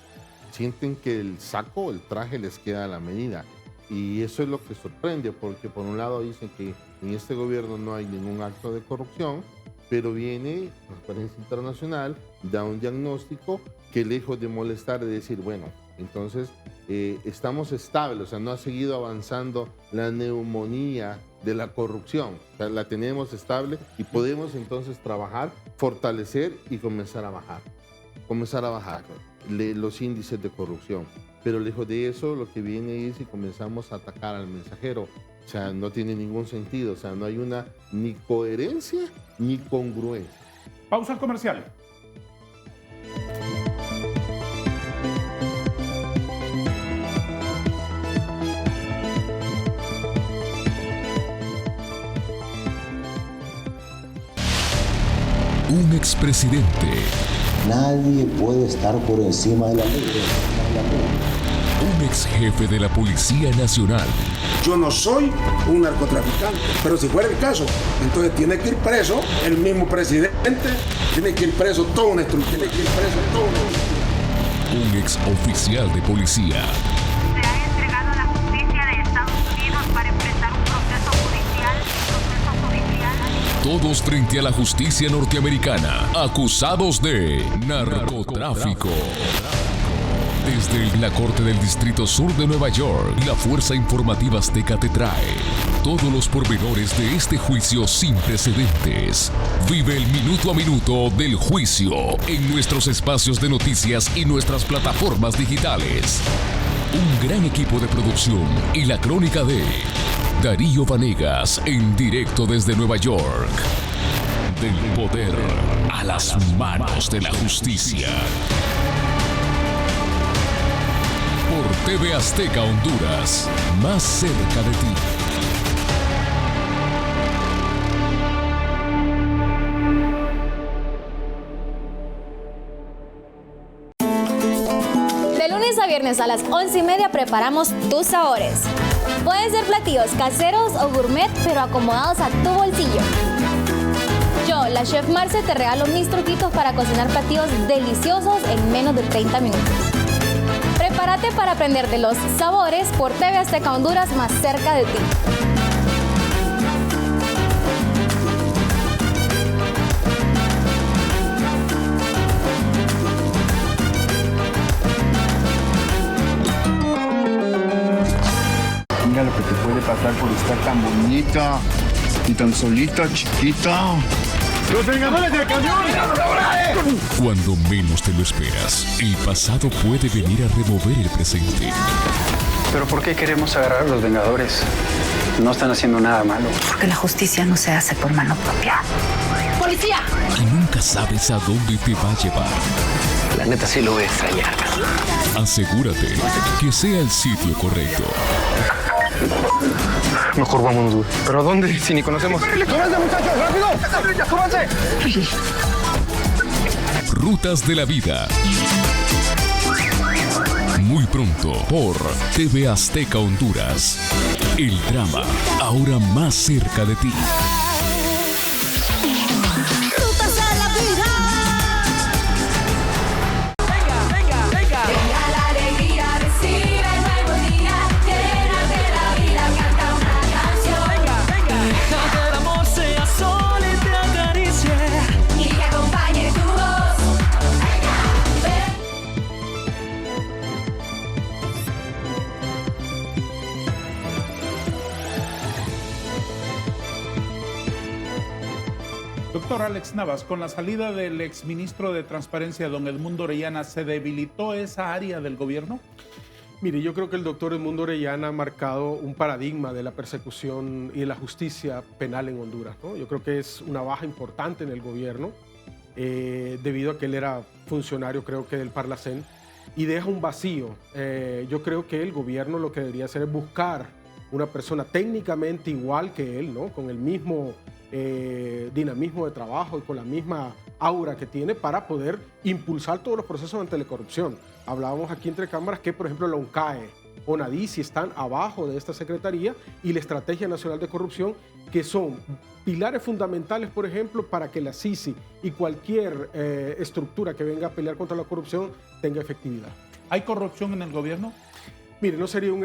Sienten que el saco, el traje les queda a la medida. Y eso es lo que sorprende, porque por un lado dicen que en este gobierno no hay ningún acto de corrupción, pero viene Transparencia Internacional, da un diagnóstico que lejos de molestar, de decir, bueno, entonces estamos estables, o sea, no ha seguido avanzando la neumonía de la corrupción, o sea, la tenemos estable y podemos entonces trabajar, fortalecer y comenzar a bajar los índices de corrupción. Pero lejos de eso, lo que viene es si comenzamos a atacar al mensajero. O sea, no tiene ningún sentido. O sea, no hay una ni coherencia ni congruencia. Pausa comercial. Un expresidente. Nadie puede estar por encima de la ley. Un ex jefe de la Policía Nacional. Yo no soy un narcotraficante, pero si fuera el caso, entonces tiene que ir preso el mismo presidente, tiene que ir preso toda una estructura, Un ex oficial de policía. Se ha entregado a la justicia de Estados Unidos para enfrentar un proceso judicial. Todos frente a la justicia norteamericana, acusados de narcotráfico. Desde la Corte del Distrito Sur de Nueva York, la Fuerza Informativa Azteca te trae todos los pormenores de este juicio sin precedentes. Vive el minuto a minuto del juicio en nuestros espacios de noticias y nuestras plataformas digitales. Un gran equipo de producción y la crónica de Darío Vanegas en directo desde Nueva York. Del poder a las manos de la justicia. Por TV Azteca Honduras, más cerca de ti. lunes a viernes a las 11:30 preparamos tus sabores. Pueden ser platillos caseros o gourmet, pero acomodados a tu bolsillo. Yo, la chef Marce, te regalo mis truquitos para cocinar platillos deliciosos en menos de 30 minutos. Prepárate para aprender de los sabores por TV Azteca Honduras, más cerca de ti. Mira lo que te puede pasar por estar tan bonita y tan solita, chiquita. ¡Los Vengadores del Camión! Cuando menos te lo esperas, el pasado puede venir a remover el presente. ¿Pero por qué queremos agarrar a los Vengadores? No están haciendo nada malo. Porque la justicia no se hace por mano propia. ¡Policía! Y nunca sabes a dónde te va a llevar. La neta sí lo voy a extrañar. Asegúrate que sea el sitio correcto. Mejor vámonos, güey. ¿Pero a dónde? Si ni conocemos. ¡Cómanse, muchachos! ¡Rápido! ¡Cómanse! Rutas de la vida. Muy pronto por TV Azteca Honduras. El drama ahora más cerca de ti. Rutas de la vida. Venga, venga. Venga la alegría, recibe el nuevo día. Llénate la vida, canta una canción. Venga. Deja que el amor sea sol y te acaricie. Y que acompañe tu voz. Doctor Alex Navas, con la salida del exministro de Transparencia, don Edmundo Orellana, ¿se debilitó esa área del gobierno? Mire, yo creo que el doctor Edmundo Orellana ha marcado un paradigma de la persecución y de la justicia penal en Honduras, ¿no? Yo creo que es una baja importante en el gobierno, debido a que él era funcionario, creo que del Parlacén, y deja un vacío. Yo creo que el gobierno lo que debería hacer es buscar una persona técnicamente igual que él, ¿no? Con el mismo dinamismo de trabajo y con la misma aura que tiene para poder impulsar todos los procesos ante la corrupción. Hablábamos aquí entre cámaras que, por ejemplo, la UNCAE o NADICI están abajo de esta secretaría y la Estrategia Nacional de Corrupción, que son pilares fundamentales, por ejemplo, para que la CICI y cualquier estructura que venga a pelear contra la corrupción tenga efectividad. ¿Hay corrupción en el gobierno? Mire, no sería un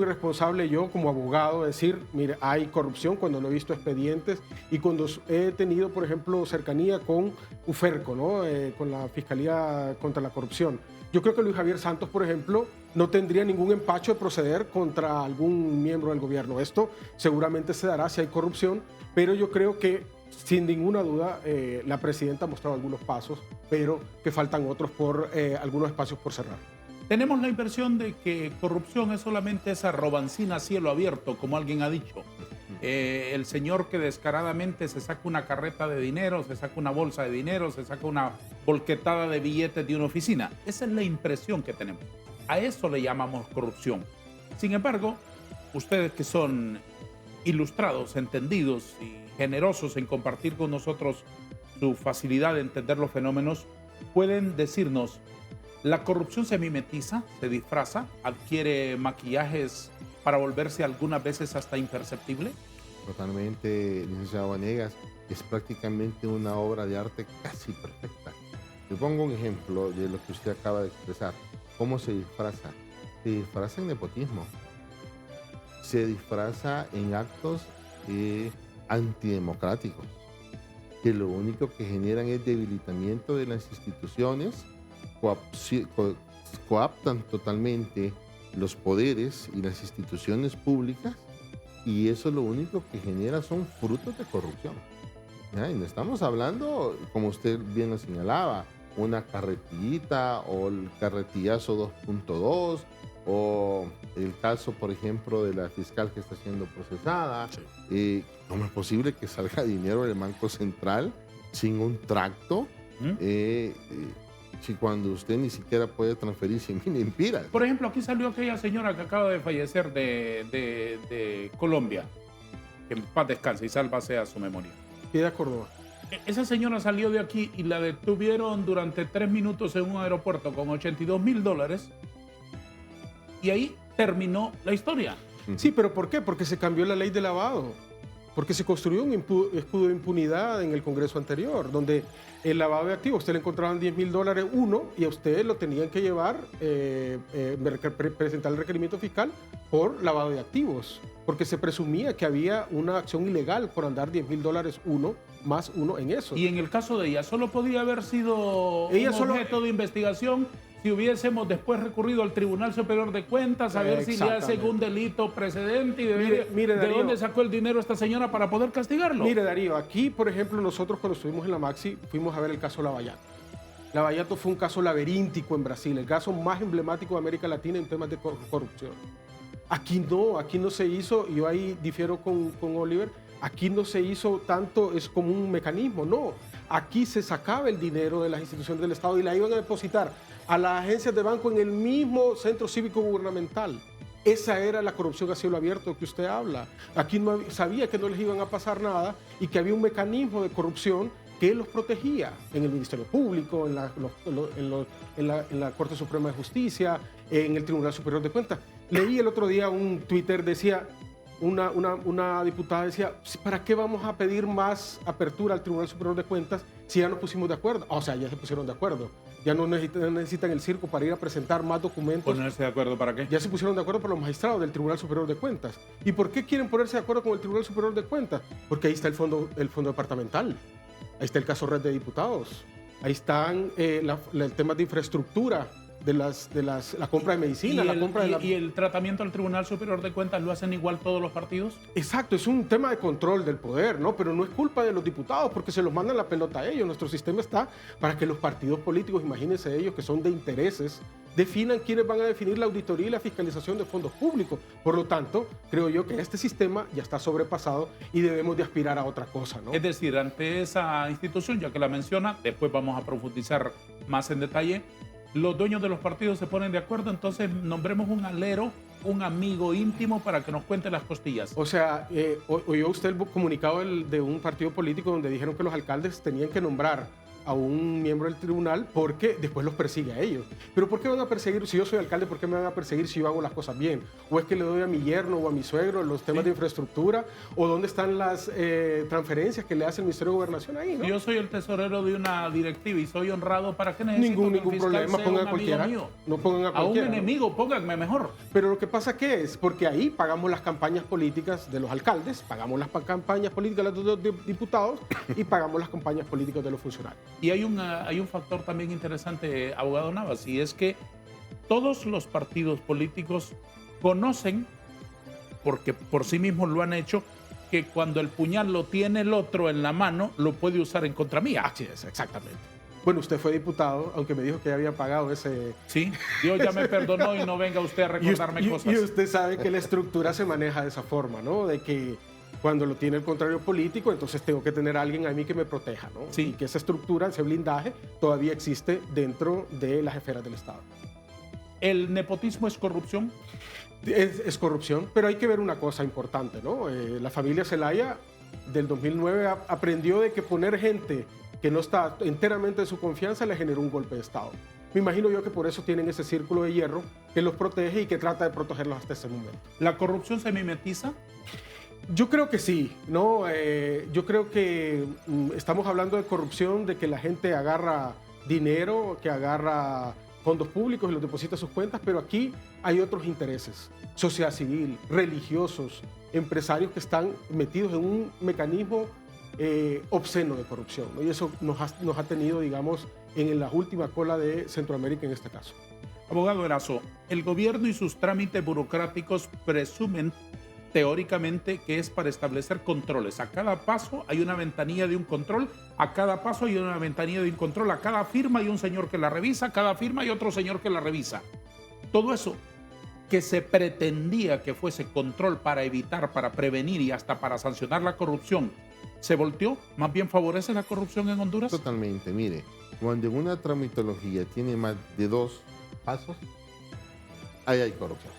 irresponsable yo como abogado decir, mire, hay corrupción cuando no he visto expedientes y cuando he tenido, por ejemplo, cercanía con UFERCO, ¿no? Con la Fiscalía contra la Corrupción. Yo creo que Luis Javier Santos, por ejemplo, no tendría ningún empacho de proceder contra algún miembro del gobierno. Esto seguramente se dará si hay corrupción, pero yo creo que sin ninguna duda la presidenta ha mostrado algunos pasos, pero que faltan otros por algunos espacios por cerrar. Tenemos la impresión de que corrupción es solamente esa robancina a cielo abierto, como alguien ha dicho. El señor que descaradamente se saca una carreta de dinero, se saca una bolsa de dinero, se saca una volquetada de billetes de una oficina. Esa es la impresión que tenemos. A eso le llamamos corrupción. Sin embargo, ustedes que son ilustrados, entendidos y generosos en compartir con nosotros su facilidad de entender los fenómenos, pueden decirnos: ¿la corrupción se mimetiza, se disfraza, adquiere maquillajes para volverse algunas veces hasta imperceptible? Totalmente, licenciado Vanegas. Es prácticamente una obra de arte casi perfecta. Le pongo un ejemplo de lo que usted acaba de expresar. ¿Cómo se disfraza? Se disfraza en nepotismo. Se disfraza en actos antidemocráticos, que lo único que generan es debilitamiento de las instituciones, coaptan totalmente los poderes y las instituciones públicas, y eso lo único que genera son frutos de corrupción. ¿Ya? Y no estamos hablando, como usted bien lo señalaba, una carretillita o el carretillazo 2.2 o el caso, por ejemplo, de la fiscal que está siendo procesada. ¿Cómo es posible que salga dinero del Banco Central sin un tracto? Si cuando usted ni siquiera puede transferir 100,000 lempiras. Por ejemplo, aquí salió aquella señora que acaba de fallecer de Colombia. Que en paz descanse y salva sea su memoria. Piedad Córdoba. Esa señora salió de aquí y la detuvieron durante 3 minutos en un aeropuerto con $82,000 y ahí terminó la historia. Sí, pero ¿por qué? Porque se cambió la ley de lavado. Porque se construyó un escudo de impunidad en el Congreso anterior, donde el lavado de activos, usted le encontraban $10,000 uno y a usted lo tenían que llevar, presentar el requerimiento fiscal por lavado de activos, porque se presumía que había una acción ilegal por andar $10,000 uno más uno en eso. Y en el caso de ella, solo podía haber sido un objeto de investigación si hubiésemos después recurrido al Tribunal Superior de Cuentas a ver si le hacen un delito precedente y de Darío, dónde sacó el dinero esta señora para poder castigarlo. Mire, Darío, aquí, por ejemplo, nosotros cuando estuvimos en la Maxi fuimos a ver el caso Lavallato. Lavallato fue un caso laberíntico en Brasil, el caso más emblemático de América Latina en temas de corrupción. Aquí no se hizo, y yo ahí difiero con Oliver, aquí no se hizo tanto, es como un mecanismo, no. Aquí se sacaba el dinero de las instituciones del Estado y la iban a depositar a las agencias de banco en el mismo centro cívico gubernamental. Esa era la corrupción a cielo abierto que usted habla. Aquí no sabía que no les iban a pasar nada y que había un mecanismo de corrupción que los protegía en el Ministerio Público, en la Corte Suprema de Justicia, en el Tribunal Superior de Cuentas. Leí el otro día un Twitter, decía, una diputada decía, ¿para qué vamos a pedir más apertura al Tribunal Superior de Cuentas si ya nos pusimos de acuerdo? O sea, ya se pusieron de acuerdo. Ya no necesitan el circo para ir a presentar más documentos. ¿Ponerse de acuerdo para qué? Ya se pusieron de acuerdo por los magistrados del Tribunal Superior de Cuentas. ¿Y por qué quieren ponerse de acuerdo con el Tribunal Superior de Cuentas? Porque ahí está el fondo departamental. Ahí está el caso Red de Diputados. Ahí están el tema de infraestructura, de la compra de medicina, ¿Y el tratamiento al Tribunal Superior de Cuentas lo hacen igual todos los partidos? Exacto, es un tema de control del poder, ¿no? Pero no es culpa de los diputados porque se los mandan la pelota a ellos. Nuestro sistema está para que los partidos políticos, imagínense ellos que son de intereses, definan quiénes van a definir la auditoría y la fiscalización de fondos públicos. Por lo tanto, creo yo que este sistema ya está sobrepasado y debemos de aspirar a otra cosa, ¿no? Es decir, ante esa institución, ya que la menciona, después vamos a profundizar más en detalle, los dueños de los partidos se ponen de acuerdo, entonces nombremos un alero, un amigo íntimo para que nos cuente las costillas. O sea, oyó usted el comunicado de un partido político donde dijeron que los alcaldes tenían que nombrar a un miembro del tribunal porque después los persigue a ellos. Pero ¿por qué van a perseguir? Si yo soy alcalde, ¿por qué me van a perseguir si yo hago las cosas bien? ¿O es que le doy a mi yerno o a mi suegro los temas de infraestructura? ¿O dónde están las transferencias que le hace el Ministerio de Gobernación ahí? ¿no? Si yo soy el tesorero de una directiva y soy honrado, ¿para qué necesito ningún problema, pongan a cualquiera. No pongan a cualquiera. A un enemigo, pónganme mejor. Pero lo que pasa ¿qué es? Porque ahí pagamos las campañas políticas de los alcaldes, pagamos las campañas políticas de los diputados y pagamos las campañas políticas de los funcionarios. Y hay un factor también interesante, abogado Navas, y es que todos los partidos políticos conocen, porque por sí mismos lo han hecho, que cuando el puñal lo tiene el otro en la mano, lo puede usar en contra mía. Así es, exactamente. Bueno, usted fue diputado, aunque me dijo que ya había pagado ese... Sí, Dios ya me perdonó y no venga usted a recordarme cosas. Y usted sabe que la estructura se maneja de esa forma, ¿no? De que cuando lo tiene el contrario político, entonces tengo que tener a alguien a mí que me proteja, ¿no? Sí. Y que esa estructura, ese blindaje, todavía existe dentro de las esferas del Estado. ¿El nepotismo es corrupción? Es corrupción, pero hay que ver una cosa importante, ¿no? La familia Zelaya del 2009 aprendió de que poner gente que no está enteramente de su confianza le generó un golpe de Estado. Me imagino yo que por eso tienen ese círculo de hierro que los protege y que trata de protegerlos hasta ese momento. ¿La corrupción se mimetiza? Yo creo que sí, ¿no? Yo creo que estamos hablando de corrupción, de que la gente agarra dinero, que agarra fondos públicos y los deposita a sus cuentas, pero aquí hay otros intereses, sociedad civil, religiosos, empresarios que están metidos en un mecanismo obsceno de corrupción, ¿no? Y eso nos ha tenido, digamos, en la última cola de Centroamérica en este caso. Abogado Erazo, el gobierno y sus trámites burocráticos presumen teóricamente que es para establecer controles. A cada paso hay una ventanilla de un control, a cada paso hay una ventanilla de un control, a cada firma hay un señor que la revisa, a cada firma hay otro señor que la revisa. Todo eso que se pretendía que fuese control para evitar, para prevenir y hasta para sancionar la corrupción, ¿se volteó? ¿Más bien favorece la corrupción en Honduras? Totalmente. Mire, cuando en una tramitología tiene más de 2 pasos, ahí hay corrupción.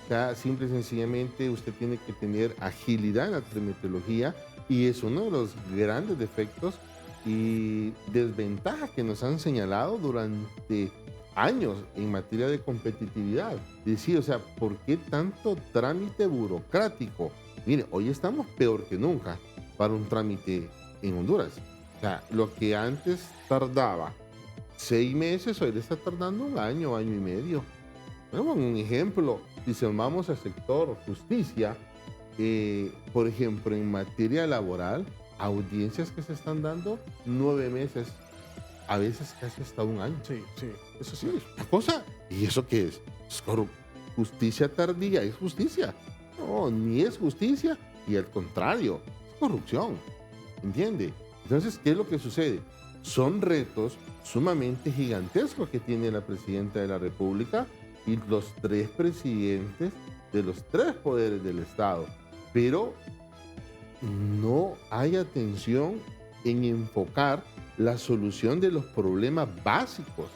O sea, simple y sencillamente usted tiene que tener agilidad en la tramitología y es uno de los grandes defectos y desventajas que nos han señalado durante años en materia de competitividad. Decir, o sea, ¿por qué tanto trámite burocrático? Mire, hoy estamos peor que nunca para un trámite en Honduras. O sea, lo que antes tardaba 6 meses, hoy le está tardando un año, año y medio. Bueno, un ejemplo, si vamos al sector justicia, por ejemplo, en materia laboral, audiencias que se están dando 9 meses, a veces casi hasta un año. Sí, eso sí. Es una cosa. ¿Y eso qué es? Es justicia tardía, es justicia. No, ni es justicia, y al contrario, es corrupción. ¿Entiende? Entonces, ¿qué es lo que sucede? Son retos sumamente gigantescos que tiene la presidenta de la República y los 3 presidentes de los 3 poderes del Estado. Pero no hay atención en enfocar la solución de los problemas básicos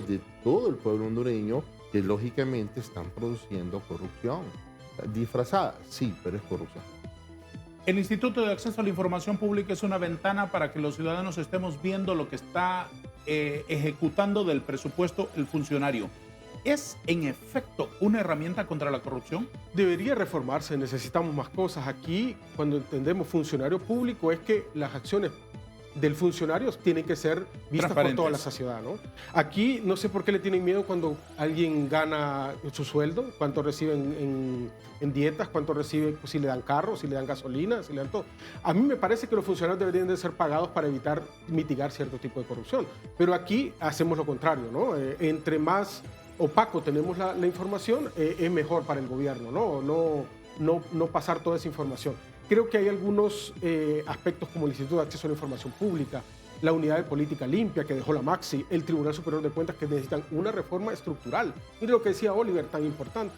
de todo el pueblo hondureño, que lógicamente están produciendo corrupción. Disfrazada, sí, pero es corrupción. El Instituto de Acceso a la Información Pública es una ventana para que los ciudadanos estemos viendo lo que está ejecutando del presupuesto el funcionario. ¿Es en efecto una herramienta contra la corrupción? Debería reformarse, necesitamos más cosas. Aquí, cuando entendemos funcionario público, es que las acciones del funcionario tienen que ser vistas por toda la sociedad, ¿no? Aquí no sé por qué le tienen miedo cuando alguien gana su sueldo, cuánto reciben en dietas, cuánto recibe, si le dan carro, si le dan gasolina, si le dan todo. A mí me parece que los funcionarios deberían de ser pagados para mitigar cierto tipo de corrupción. Pero aquí hacemos lo contrario, ¿no? Entre más opaco tenemos la información, es mejor para el gobierno, no pasar toda esa información. Creo que hay algunos aspectos como el Instituto de Acceso a la Información Pública, la Unidad de Política Limpia que dejó la Maxi, el Tribunal Superior de Cuentas, que necesitan una reforma estructural. Mire lo que decía Oliver, tan importante.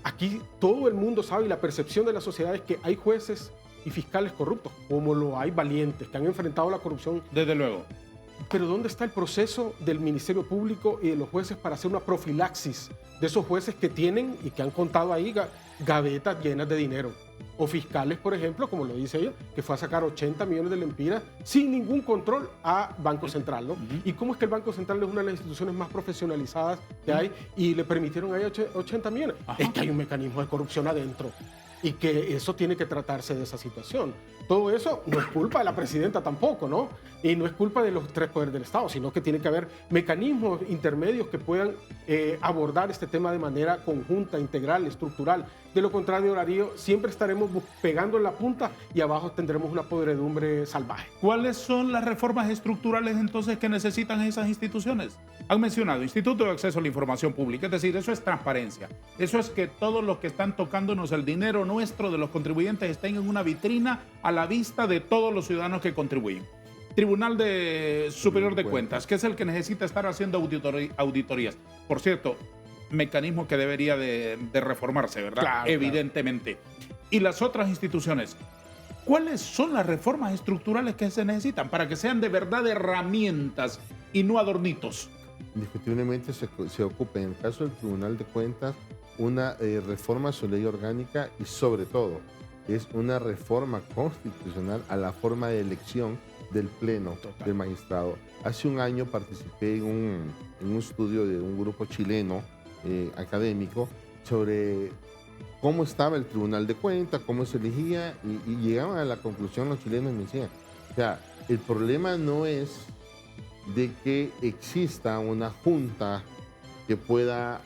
Aquí todo el mundo sabe y la percepción de la sociedad es que hay jueces y fiscales corruptos, como lo hay valientes, que han enfrentado la corrupción. Desde luego. Pero ¿dónde está el proceso del Ministerio Público y de los jueces para hacer una profilaxis de esos jueces que tienen y que han contado ahí gavetas llenas de dinero? O fiscales, por ejemplo, como lo dice ella, que fue a sacar 80 millones de lempiras sin ningún control a Banco Central, ¿no? ¿Y cómo es que el Banco Central es una de las instituciones más profesionalizadas que hay y le permitieron ahí 80 millones? Es que hay un mecanismo de corrupción adentro y que eso tiene que tratarse de esa situación. Todo eso no es culpa de la presidenta tampoco, ¿no? Y no es culpa de los 3 poderes del Estado, sino que tiene que haber mecanismos intermedios que puedan abordar este tema de manera conjunta, integral, estructural. De lo contrario, Darío, siempre estaremos pegando en la punta y abajo tendremos una podredumbre salvaje. ¿Cuáles son las reformas estructurales entonces que necesitan esas instituciones? Han mencionado Instituto de Acceso a la Información Pública, es decir, eso es transparencia. Eso es que todos los que están tocándonos el dinero nuestro de los contribuyentes estén en una vitrina a la vista de todos los ciudadanos que contribuyen. Tribunal Superior de Cuentas, que es el que necesita estar haciendo auditorías. Por cierto, mecanismo que debería de reformarse, ¿verdad? Claro, evidentemente. Claro. Y las otras instituciones, ¿cuáles son las reformas estructurales que se necesitan para que sean de verdad herramientas y no adornitos? Indiscutiblemente se ocupa, en el caso del Tribunal de Cuentas, una reforma a su ley orgánica y sobre todo es una reforma constitucional a la forma de elección del Pleno del Magistrado. Hace un año participé en un estudio de un grupo chileno académico sobre cómo estaba el Tribunal de Cuentas, cómo se elegía y llegaban a la conclusión los chilenos y me decían, o sea, el problema no es de que exista una junta que pueda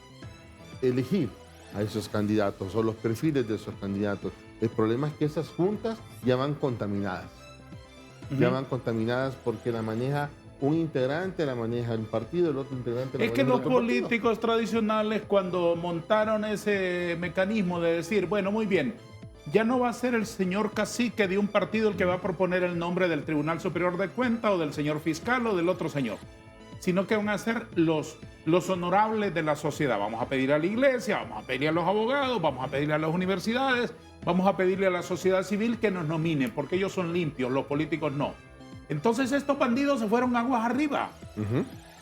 elegir a esos candidatos o los perfiles de esos candidatos. El problema es que esas juntas ya van contaminadas. Ya van contaminadas porque la maneja un integrante, la maneja el partido, el otro integrante la maneja el otro partido. Es que los políticos tradicionales, cuando montaron ese mecanismo de decir, bueno, muy bien, ya no va a ser el señor cacique de un partido el que va a proponer el nombre del Tribunal Superior de Cuentas o del señor fiscal o del otro señor, sino que van a ser los honorables de la sociedad. Vamos a pedir a la iglesia, vamos a pedirle a los abogados, vamos a pedirle a las universidades, vamos a pedirle a la sociedad civil que nos nominen, porque ellos son limpios, los políticos no. Entonces estos bandidos se fueron aguas arriba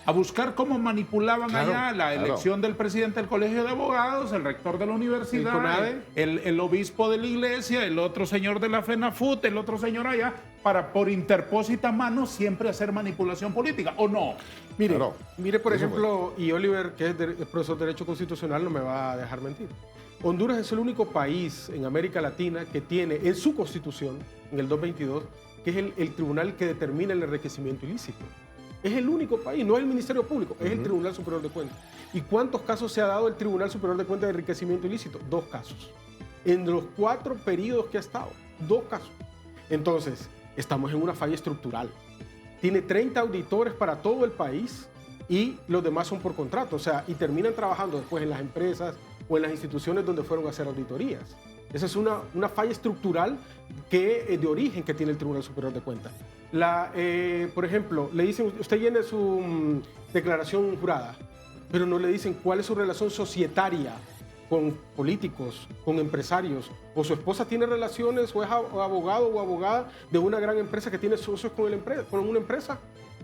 a buscar cómo manipulaban allá la elección del presidente del Colegio de Abogados, el rector de la universidad, el obispo de la iglesia, el otro señor de la FENAFUT, el otro señor allá, para por interpósita mano siempre hacer manipulación política, ¿o no? Mire, Claro. mire por Eso ejemplo, y Oliver, que es profesor de Derecho Constitucional, no me va a dejar mentir. Honduras es el único país en América Latina que tiene en su constitución, en el 222, que es el tribunal que determina el enriquecimiento ilícito. Es el único país, no es el Ministerio Público, es el Tribunal Superior de Cuentas. ¿Y cuántos casos se ha dado el Tribunal Superior de Cuentas de enriquecimiento ilícito? 2 casos. En los 4 periodos que ha estado, 2 casos. Entonces, estamos en una falla estructural. Tiene 30 auditores para todo el país y los demás son por contrato, o sea, y terminan trabajando después en las empresas o en las instituciones donde fueron a hacer auditorías. Esa es una falla estructural de origen que tiene el Tribunal Superior de Cuentas. Por ejemplo, le dicen, usted llene su declaración jurada, pero no le dicen cuál es su relación societaria con políticos, con empresarios, o su esposa tiene relaciones o es abogado o abogada de una gran empresa que tiene socios con una empresa.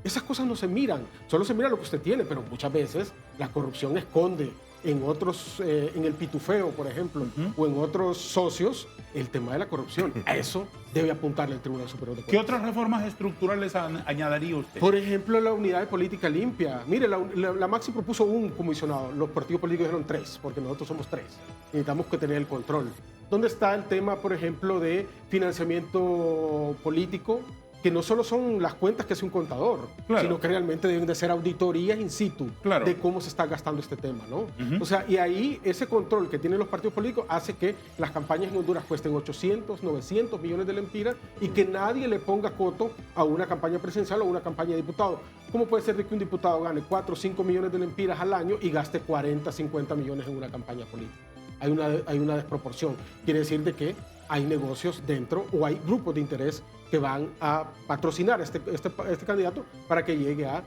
Esas cosas no se miran, solo se mira lo que usted tiene, pero muchas veces la corrupción esconde en otros, en el pitufeo, por ejemplo, o en otros socios, el tema de la corrupción. A eso debe apuntarle el Tribunal Superior de Cuentas. ¿Qué otras reformas estructurales añadiría usted? Por ejemplo, la unidad de política limpia. Mire, la Maxi propuso un comisionado, los partidos políticos dijeron 3, porque nosotros somos 3. Necesitamos que tener el control. ¿Dónde está el tema, por ejemplo, de financiamiento político? Que no solo son las cuentas que hace un contador, Claro. sino que realmente deben de ser auditorías in situ Claro. de cómo se está gastando este tema, ¿no? O sea, y ahí ese control que tienen los partidos políticos hace que las campañas en Honduras cuesten 800, 900 millones de lempiras y que nadie le ponga coto a una campaña presidencial o a una campaña de diputado. ¿Cómo puede ser de que un diputado gane 4 o 5 millones de lempiras al año y gaste 40, 50 millones en una campaña política? Hay una desproporción. Quiere decir de que hay negocios dentro o hay grupos de interés que van a patrocinar a este candidato para que llegue a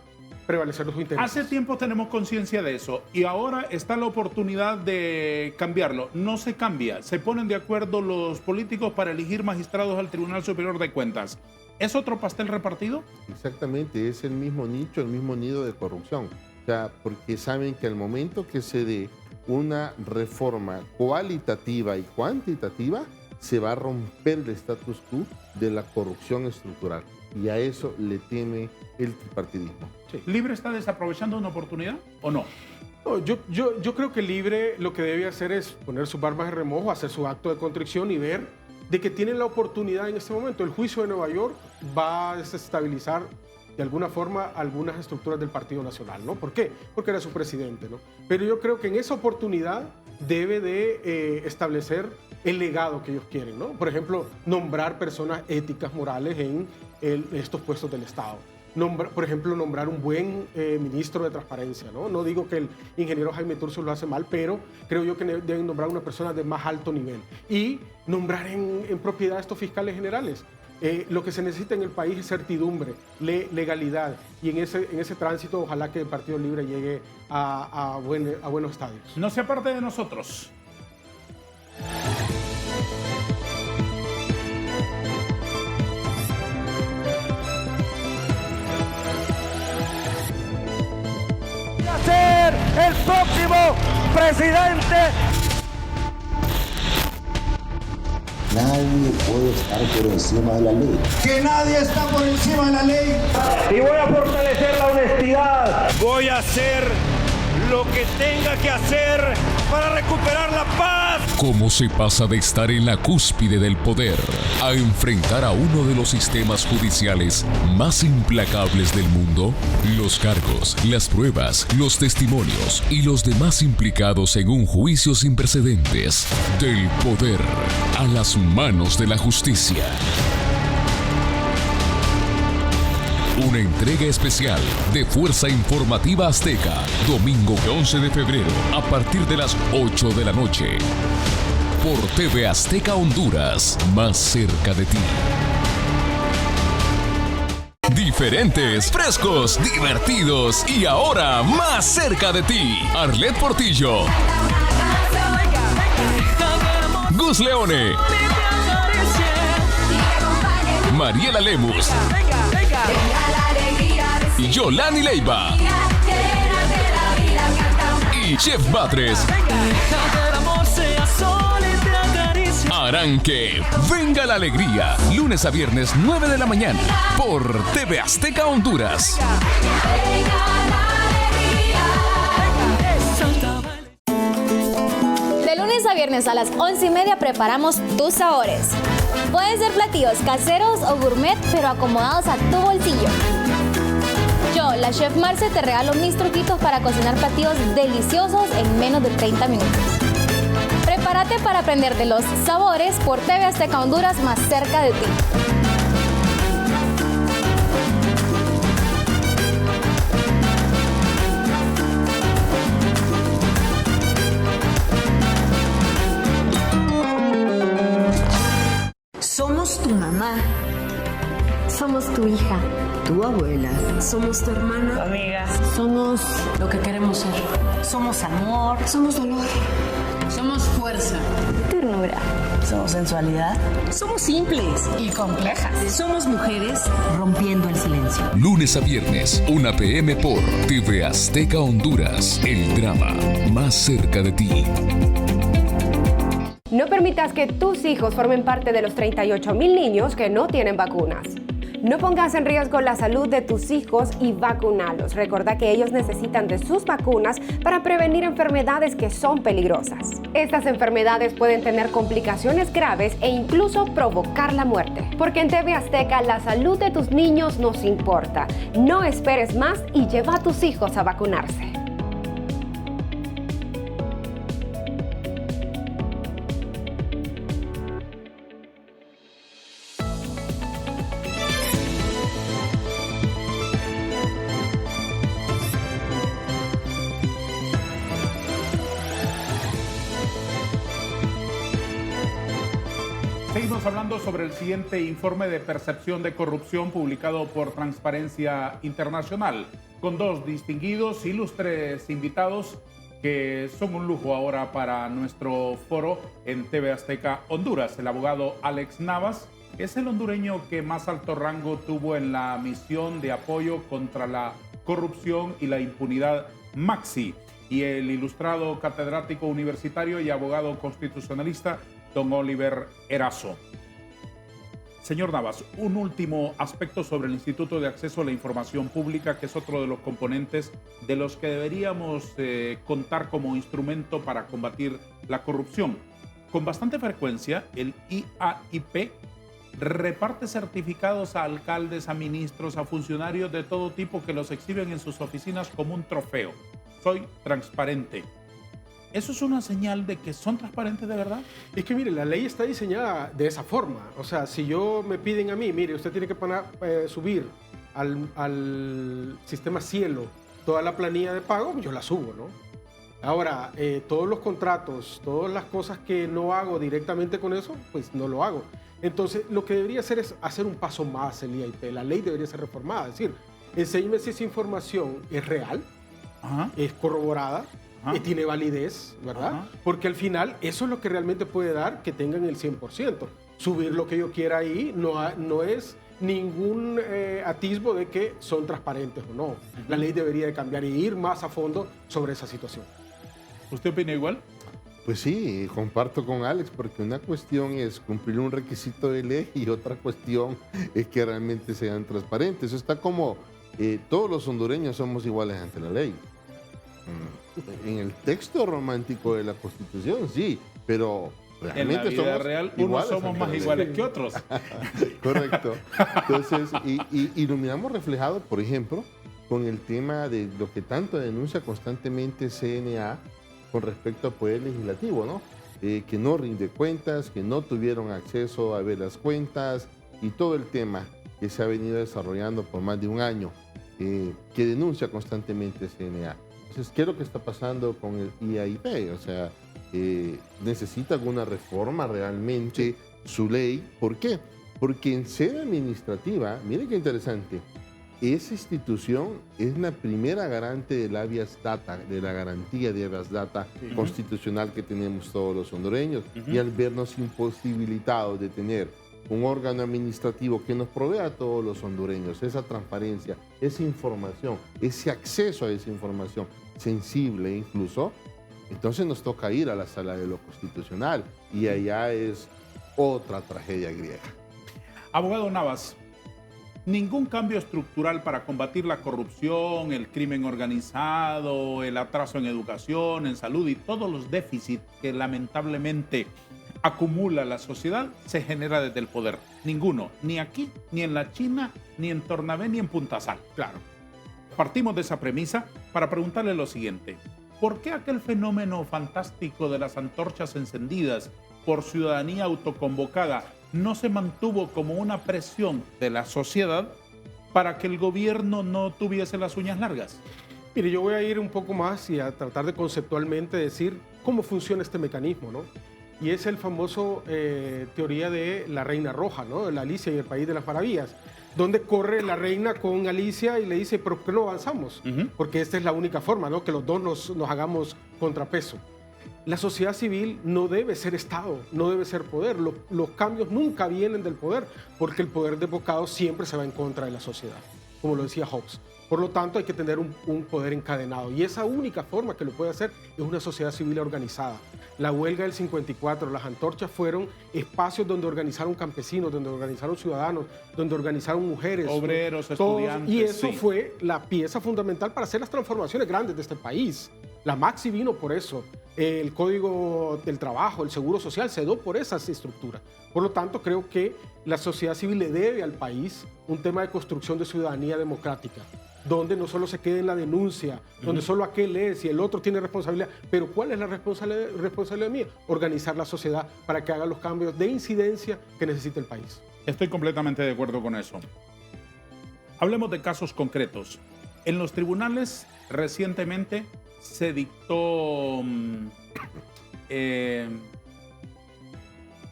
prevalecer los intereses. Hace tiempo tenemos conciencia de eso y ahora está la oportunidad de cambiarlo. No se cambia, se ponen de acuerdo los políticos para elegir magistrados al Tribunal Superior de Cuentas. ¿Es otro pastel repartido? Exactamente, es el mismo nicho, el mismo nido de corrupción. O sea, porque saben que al momento que se dé una reforma cualitativa y cuantitativa, se va a romper el status quo de la corrupción estructural. Y a eso le teme el tripartidismo. Sí. ¿Libre está desaprovechando una oportunidad o no? No, yo creo que Libre lo que debe hacer es poner sus barbas de remojo, hacer su acto de contrición y ver de que tienen la oportunidad en este momento. El juicio de Nueva York va a desestabilizar de alguna forma algunas estructuras del Partido Nacional, ¿no? ¿Por qué? Porque era su presidente, ¿no? Pero yo creo que en esa oportunidad debe de establecer el legado que ellos quieren, ¿no? Por ejemplo, nombrar personas éticas, morales en estos puestos del Estado. Por ejemplo, nombrar un buen ministro de transparencia, ¿no? No digo que el ingeniero Jaime Turcios lo hace mal, pero creo yo que deben nombrar una persona de más alto nivel. Y nombrar en propiedad a estos fiscales generales. Lo que se necesita en el país es certidumbre, legalidad. Y en ese tránsito, ojalá que el Partido Libre llegue a buenos estadios. No se aparte de nosotros. Ser el próximo presidente. Nadie puede estar por encima de la ley. Que nadie está por encima de la ley. Y voy a fortalecer la honestidad. Voy a hacer lo que tenga que hacer para recuperar la paz. ¿Cómo se pasa de estar en la cúspide del poder a enfrentar a uno de los sistemas judiciales más implacables del mundo? Los cargos, las pruebas, los testimonios y los demás implicados en un juicio sin precedentes. Del poder a las manos de la justicia. Una entrega especial de Fuerza Informativa Azteca, domingo 11 de febrero, a partir de las 8 de la noche. Por TV Azteca Honduras, más cerca de ti. Diferentes, frescos, divertidos y ahora más cerca de ti. Arlet Portillo, Gus Leone, Mariela Lemus y Yolani Leiva y Chef Batres harán que venga la alegría. Lunes a viernes, 9 de la mañana, por TV Azteca Honduras. De lunes a viernes a las 11:30 preparamos tus sabores. Pueden ser platillos caseros o gourmet, pero acomodados a tu bolsillo. Yo, la chef Marce, te regalo mis truquitos para cocinar platillos deliciosos en menos de 30 minutos. Prepárate para aprender de los sabores por TV Azteca Honduras, más cerca de ti. Somos tu mamá. Somos tu hija. Tu abuela. Somos tu hermana. Tu amiga. Somos lo que queremos ser. Somos amor. Somos dolor. Somos fuerza. Ternura. Somos sensualidad. Somos simples y complejas. Somos mujeres rompiendo el silencio. Lunes a viernes, 1 p.m. por TV Azteca Honduras. El drama más cerca de ti. No permitas que tus hijos formen parte de los 38,000 niños que no tienen vacunas. No pongas en riesgo la salud de tus hijos y vacunalos. Recuerda que ellos necesitan de sus vacunas para prevenir enfermedades que son peligrosas. Estas enfermedades pueden tener complicaciones graves e incluso provocar la muerte. Porque en TV Azteca la salud de tus niños nos importa. No esperes más y lleva a tus hijos a vacunarse. Seguimos hablando sobre el siguiente informe de percepción de corrupción publicado por Transparencia Internacional, con dos distinguidos, ilustres invitados que son un lujo ahora para nuestro foro en TV Azteca Honduras. El abogado Alex Navas es el hondureño que más alto rango tuvo en la misión de apoyo contra la corrupción y la impunidad MAXI, y el ilustrado catedrático universitario y abogado constitucionalista don Oliver Erazo. Señor Navas, un último aspecto sobre el Instituto de Acceso a la Información Pública, que es otro de los componentes de los que deberíamos contar como instrumento para combatir la corrupción. Con bastante frecuencia, el IAIP reparte certificados a alcaldes, a ministros, a funcionarios de todo tipo que los exhiben en sus oficinas como un trofeo. Soy transparente. ¿Eso es una señal de que son transparentes de verdad? Es que, mire, la ley está diseñada de esa forma. O sea, si yo me piden a mí, mire, usted tiene que subir al sistema Cielo toda la planilla de pago, yo la subo, ¿no? Ahora, todos los contratos, todas las cosas que no hago directamente con eso, pues no lo hago. Entonces, lo que debería hacer es hacer un paso más el IAIP. La ley debería ser reformada. Es decir, enséñeme si esa información es real, es corroborada, tiene validez, ¿verdad? Porque al final eso es lo que realmente puede dar que tengan el 100%. Subir lo que yo quiera ahí no es ningún atisbo de que son transparentes o no. La ley debería de cambiar y ir más a fondo sobre esa situación. ¿Usted opina igual? Pues sí, comparto con Alex, porque una cuestión es cumplir un requisito de ley y otra cuestión es que realmente sean transparentes. Eso está como todos los hondureños somos iguales ante la ley. En el texto romántico de la Constitución, sí, pero realmente en la vida somos real unos somos más iguales que otros. Correcto. Entonces, y lo miramos reflejado, por ejemplo, con el tema de lo que tanto denuncia constantemente CNA con respecto al Poder Legislativo, ¿no? Que no rinde cuentas, que no tuvieron acceso a ver las cuentas y todo el tema que se ha venido desarrollando por más de un año, que denuncia constantemente CNA. Entonces, ¿qué es lo que está pasando con el IAIP? O sea, ¿necesita alguna reforma realmente su ley? ¿Por qué? Porque en sede administrativa, miren qué interesante, esa institución es la primera garante del habeas data, de la garantía de habeas data constitucional que tenemos todos los hondureños. Y al vernos imposibilitados de tener un órgano administrativo que nos provea a todos los hondureños esa transparencia, esa información, ese acceso a esa información sensible incluso, entonces nos toca ir a la sala de lo constitucional y allá es otra tragedia griega. Abogado Navas, ningún cambio estructural para combatir la corrupción, el crimen organizado, el atraso en educación, en salud y todos los déficits que lamentablemente acumula la sociedad se genera desde el poder. Ninguno, ni aquí, ni en la China, ni en Tornabé, ni en Punta Sal. Claro. Partimos de esa premisa para preguntarle lo siguiente. ¿Por qué aquel fenómeno fantástico de las antorchas encendidas por ciudadanía autoconvocada no se mantuvo como una presión de la sociedad para que el gobierno no tuviese las uñas largas? Mire, yo voy a ir un poco más y a tratar de conceptualmente decir cómo funciona este mecanismo, ¿no? Y es el famoso teoría de la reina roja, ¿no? De la Alicia y el País de las Maravillas, donde corre la reina con Alicia y le dice, ¿pero por qué no avanzamos? Porque esta es la única forma, ¿no? Que los dos nos hagamos contrapeso. La sociedad civil no debe ser Estado, no debe ser poder. Los cambios nunca vienen del poder, porque el poder desbocado siempre se va en contra de la sociedad, como lo decía Hobbes. Por lo tanto, hay que tener un poder encadenado. Y esa única forma que lo puede hacer es una sociedad civil organizada. La huelga del 54, las antorchas fueron espacios donde organizaron campesinos, donde organizaron ciudadanos, donde organizaron mujeres, obreros, todos, estudiantes. y eso sí. fue la pieza fundamental para hacer las transformaciones grandes de este país. La Maxi vino por eso. El Código del Trabajo, el Seguro Social, se dio por esas estructuras. Por lo tanto, creo que la sociedad civil le debe al país un tema de construcción de ciudadanía democrática, donde no solo se quede en la denuncia, donde solo aquel es y el otro tiene responsabilidad. Pero ¿cuál es la responsabilidad mía? Organizar la sociedad para que haga los cambios de incidencia que necesita el país. Estoy completamente de acuerdo con eso. Hablemos de casos concretos. En los tribunales recientemente se dictó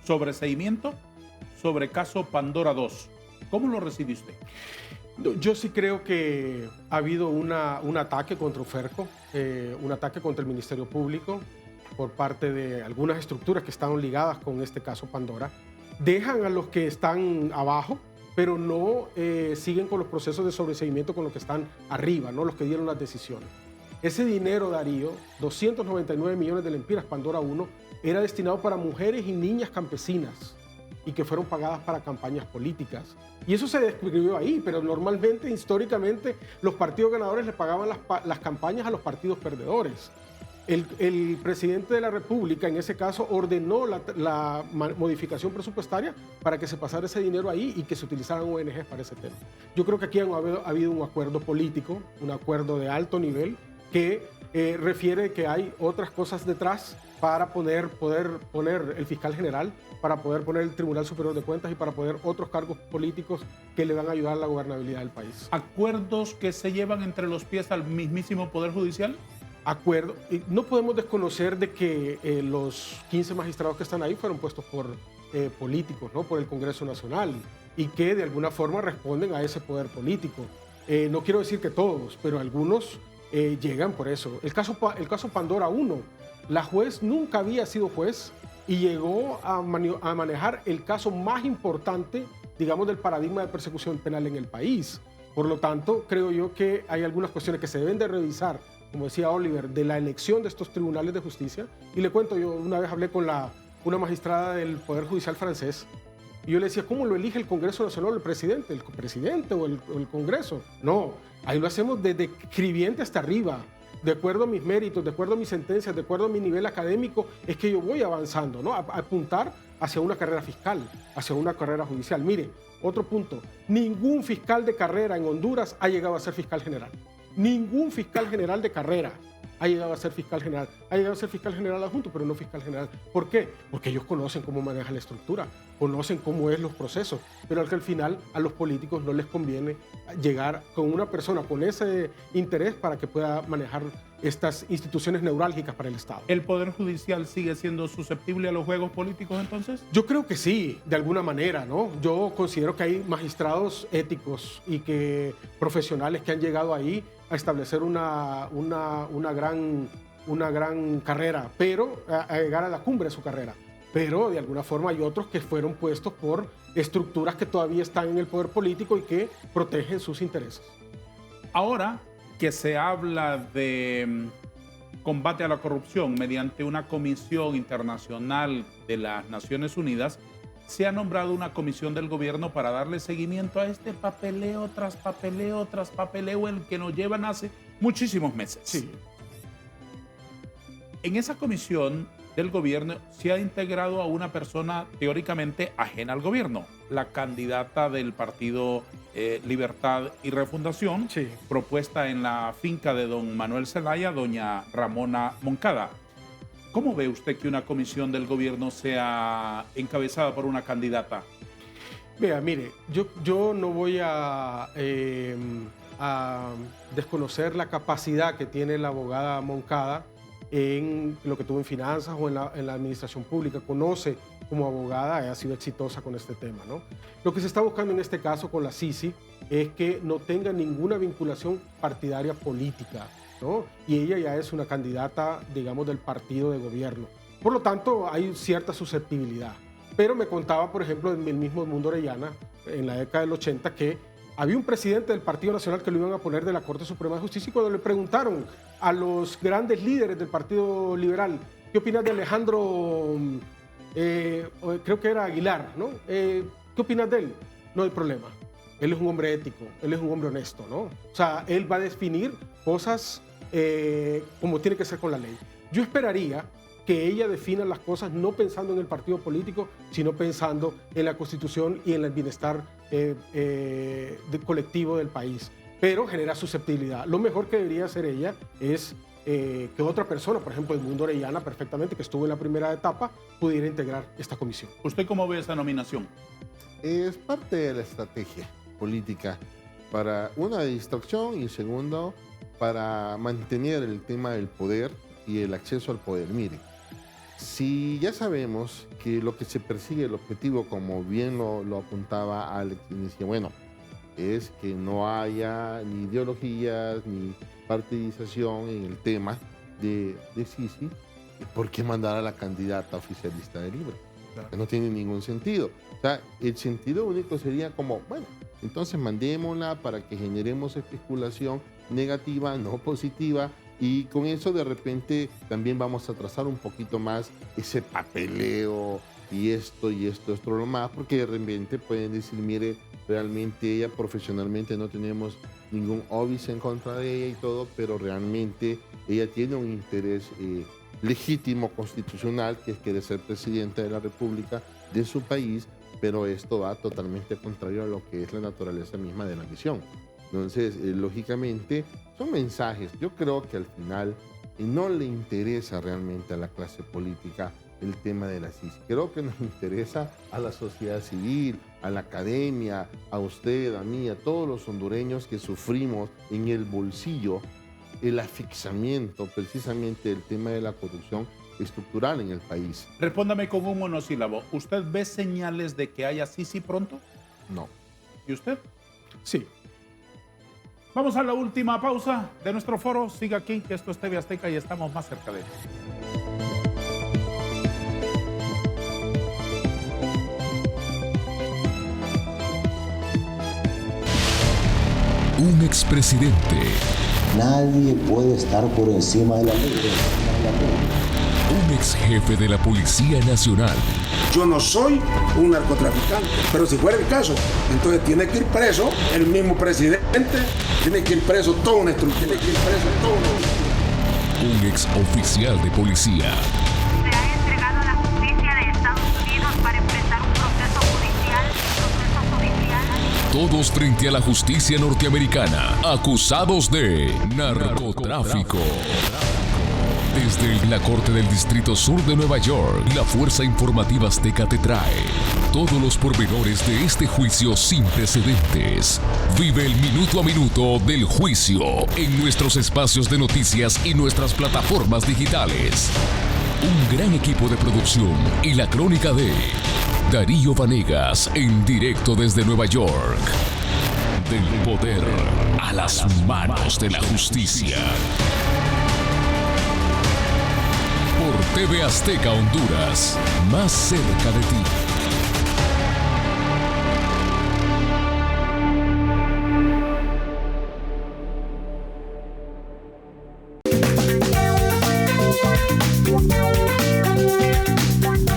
sobreseimiento sobre caso Pandora 2. ¿Cómo lo recibe usted? Yo sí creo que ha habido un ataque contra Uferco, un ataque contra el Ministerio Público por parte de algunas estructuras que están ligadas con este caso Pandora. Dejan a los que están abajo, pero no siguen con los procesos de sobreseimiento con los que están arriba, ¿no? Los que dieron las decisiones. Ese dinero, Darío, 299 millones de lempiras, Pandora 1, era destinado para mujeres y niñas campesinas y que fueron pagadas para campañas políticas. Y eso se describió ahí, pero normalmente, históricamente, los partidos ganadores le pagaban las campañas a los partidos perdedores. El presidente de la República, en ese caso, ordenó la modificación presupuestaria para que se pasara ese dinero ahí y que se utilizaran ONGs para ese tema. Yo creo que aquí ha habido un acuerdo político, un acuerdo de alto nivel, que refiere que hay otras cosas detrás para poder poner el fiscal general, para poder poner el Tribunal Superior de Cuentas y para poner otros cargos políticos que le van a ayudar a la gobernabilidad del país. ¿Acuerdos que se llevan entre los pies al mismísimo Poder Judicial? Acuerdo. No podemos desconocer de que los 15 magistrados que están ahí fueron puestos por políticos, ¿no? Por el Congreso Nacional, y que de alguna forma responden a ese poder político. No quiero decir que todos, pero algunos llegan por eso. El caso Pandora 1, la juez nunca había sido juez y llegó a manejar el caso más importante, digamos, del paradigma de persecución penal en el país. Por lo tanto, creo yo que hay algunas cuestiones que se deben de revisar, como decía Oliver, de la elección de estos tribunales de justicia. Y le cuento, yo una vez hablé con una magistrada del Poder Judicial francés y yo le decía, ¿cómo lo elige el Congreso Nacional, el presidente o el Congreso? No, ahí lo hacemos desde escribiente hasta arriba. De acuerdo a mis méritos, de acuerdo a mis sentencias, de acuerdo a mi nivel académico, es que yo voy avanzando, ¿no? A apuntar hacia una carrera fiscal, hacia una carrera judicial. Mire, otro punto, ningún fiscal de carrera en Honduras ha llegado a ser fiscal general. Ningún fiscal general de carrera ha llegado a ser fiscal general. Ha llegado a ser fiscal general adjunto, pero no fiscal general. ¿Por qué? Porque ellos conocen cómo maneja la estructura, conocen cómo es los procesos, pero al final a los políticos no les conviene llegar con una persona con ese interés para que pueda manejar estas instituciones neurálgicas para el Estado. ¿El Poder Judicial sigue siendo susceptible a los juegos políticos entonces? Yo creo que sí, de alguna manera, ¿no? Yo considero que hay magistrados éticos y que profesionales que han llegado ahí a establecer una gran carrera, pero a llegar a la cumbre de su carrera. Pero de alguna forma hay otros que fueron puestos por estructuras que todavía están en el poder político y que protegen sus intereses. Ahora que se habla de combate a la corrupción mediante una comisión internacional de las Naciones Unidas, se ha nombrado una comisión del gobierno para darle seguimiento a este papeleo tras papeleo tras papeleo el que nos llevan hace muchísimos meses. Sí. En esa comisión del gobierno se ha integrado a una persona teóricamente ajena al gobierno, la candidata del partido Libertad y Refundación, propuesta en la finca de don Manuel Zelaya, doña Ramona Moncada. ¿Cómo ve usted que una comisión del gobierno sea encabezada por una candidata? Vea, mire, yo no voy a desconocer la capacidad que tiene la abogada Moncada en lo que tuvo en finanzas o en la administración pública. Conoce como abogada, ha sido exitosa con este tema, ¿no? Lo que se está buscando en este caso con la Sisi es que no tenga ninguna vinculación partidaria política, ¿no? Y ella ya es una candidata, digamos, del partido de gobierno. Por lo tanto, hay cierta susceptibilidad. Pero me contaba, por ejemplo, en el mismo Mundo Orellana, en la década del 80, que había un presidente del Partido Nacional que lo iban a poner de la Corte Suprema de Justicia, y cuando le preguntaron a los grandes líderes del Partido Liberal, ¿qué opinas de Alejandro, creo que era Aguilar, ¿no? ¿Qué opinas de él? No hay problema. Él es un hombre ético, él es un hombre honesto, ¿no? O sea, él va a definir cosas como tiene que ser con la ley. Yo esperaría que ella defina las cosas no pensando en el partido político, sino pensando en la Constitución y en el bienestar colectivo del país. Pero genera susceptibilidad. Lo mejor que debería hacer ella es que otra persona, por ejemplo, el Mundo Orellana perfectamente, que estuvo en la primera etapa, pudiera integrar esta comisión. ¿Usted cómo ve esa nominación? Es parte de la estrategia política para una distracción y segundo para mantener el tema del poder y el acceso al poder. Mire, si ya sabemos que lo que se persigue, el objetivo, como bien lo apuntaba Alex inicio, bueno, es que no haya ni ideologías ni partidización en el tema de Sisi, ¿por qué mandar a la candidata oficialista de Libre? Claro. No tiene ningún sentido. O sea, el sentido único sería como, bueno, entonces mandémosla para que generemos especulación negativa, no positiva, y con eso de repente también vamos a trazar un poquito más ese papeleo y esto, lo más, porque de repente pueden decir, mire, realmente ella profesionalmente no tenemos ningún óbice en contra de ella y todo, pero realmente ella tiene un interés legítimo, constitucional, que es querer ser presidenta de la República de su país, pero esto va totalmente contrario a lo que es la naturaleza misma de la misión. Entonces, lógicamente, son mensajes. Yo creo que al final no le interesa realmente a la clase política el tema de la CIS. Creo que nos interesa a la sociedad civil, a la academia, a usted, a mí, a todos los hondureños que sufrimos en el bolsillo el asfixiamiento precisamente del tema de la corrupción estructural en el país. Respóndame con un monosílabo. ¿Usted ve señales de que haya Sisi pronto? No. ¿Y usted? Sí. Vamos a la última pausa de nuestro foro. Siga aquí, que esto es TV Azteca y estamos más cerca de él. Un expresidente. Nadie puede estar por encima de la ley. Un ex jefe de la Policía Nacional. Yo no soy un narcotraficante, pero si fuera el caso, entonces tiene que ir preso el mismo presidente, tiene que ir preso toda una estructura, Un ex oficial de policía. Se ha entregado a la justicia de Estados Unidos para empezar un proceso judicial. Todos frente a la justicia norteamericana, acusados de narcotráfico. Desde la Corte del Distrito Sur de Nueva York, la Fuerza Informativa Azteca te trae todos los pormenores de este juicio sin precedentes. Vive el minuto a minuto del juicio en nuestros espacios de noticias y nuestras plataformas digitales. Un gran equipo de producción y la crónica de Darío Vanegas en directo desde Nueva York. Del poder a las manos de la justicia. Por TV Azteca Honduras, más cerca de ti.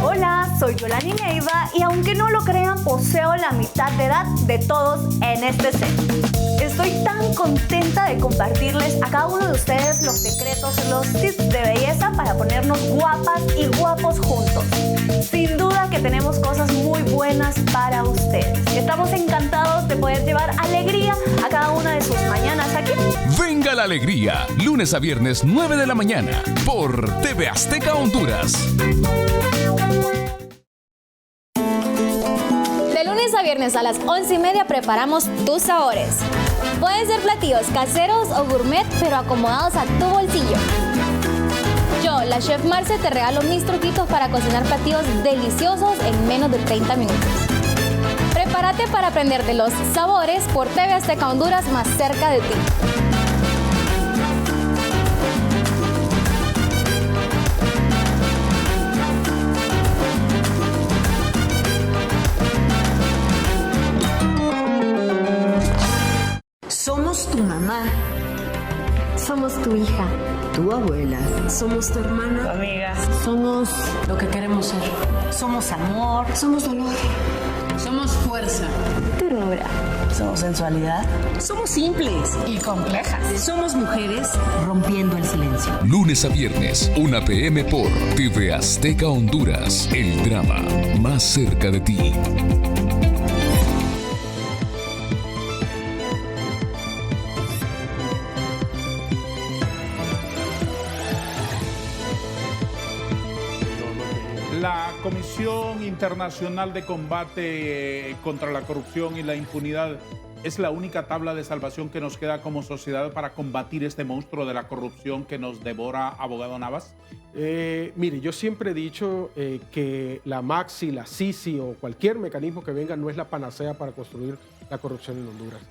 Hola, soy Soy Yolani Neiva y aunque no lo crean, poseo la mitad de edad de todos en este set. Estoy tan contenta de compartirles a cada uno de ustedes los secretos, los tips de belleza para ponernos guapas y guapos juntos. Sin duda que tenemos cosas muy buenas para ustedes. Estamos encantados de poder llevar alegría a cada una de sus mañanas aquí. Venga la alegría, lunes a viernes 9 de la mañana por TV Azteca Honduras. De lunes a viernes a las 11:30 preparamos tus sabores. Pueden ser platillos caseros o gourmet, pero acomodados a tu bolsillo. Yo, la chef Marce, te regalo mis truquitos para cocinar platillos deliciosos en menos de 30 minutos. Prepárate para aprender de los sabores por TV Azteca Honduras, más cerca de ti. Somos tu mamá. Somos tu hija. Tu abuela. Somos tu hermana. Tu amiga. Somos Lo que queremos ser. Somos amor. Somos dolor. Somos fuerza. Ternura. Somos sensualidad. Somos simples y complejas. Somos mujeres rompiendo el silencio. Lunes a viernes, 1 p.m. por TV Azteca Honduras. El drama más cerca de ti. La Comisión Internacional de Combate contra la Corrupción y la Impunidad es la única tabla de salvación que nos queda como sociedad para combatir este monstruo de la corrupción que nos devora, abogado Navas. Mire, yo siempre he dicho que la Maxi, la Sisi o cualquier mecanismo que venga no es la panacea para construir la corrupción en Honduras.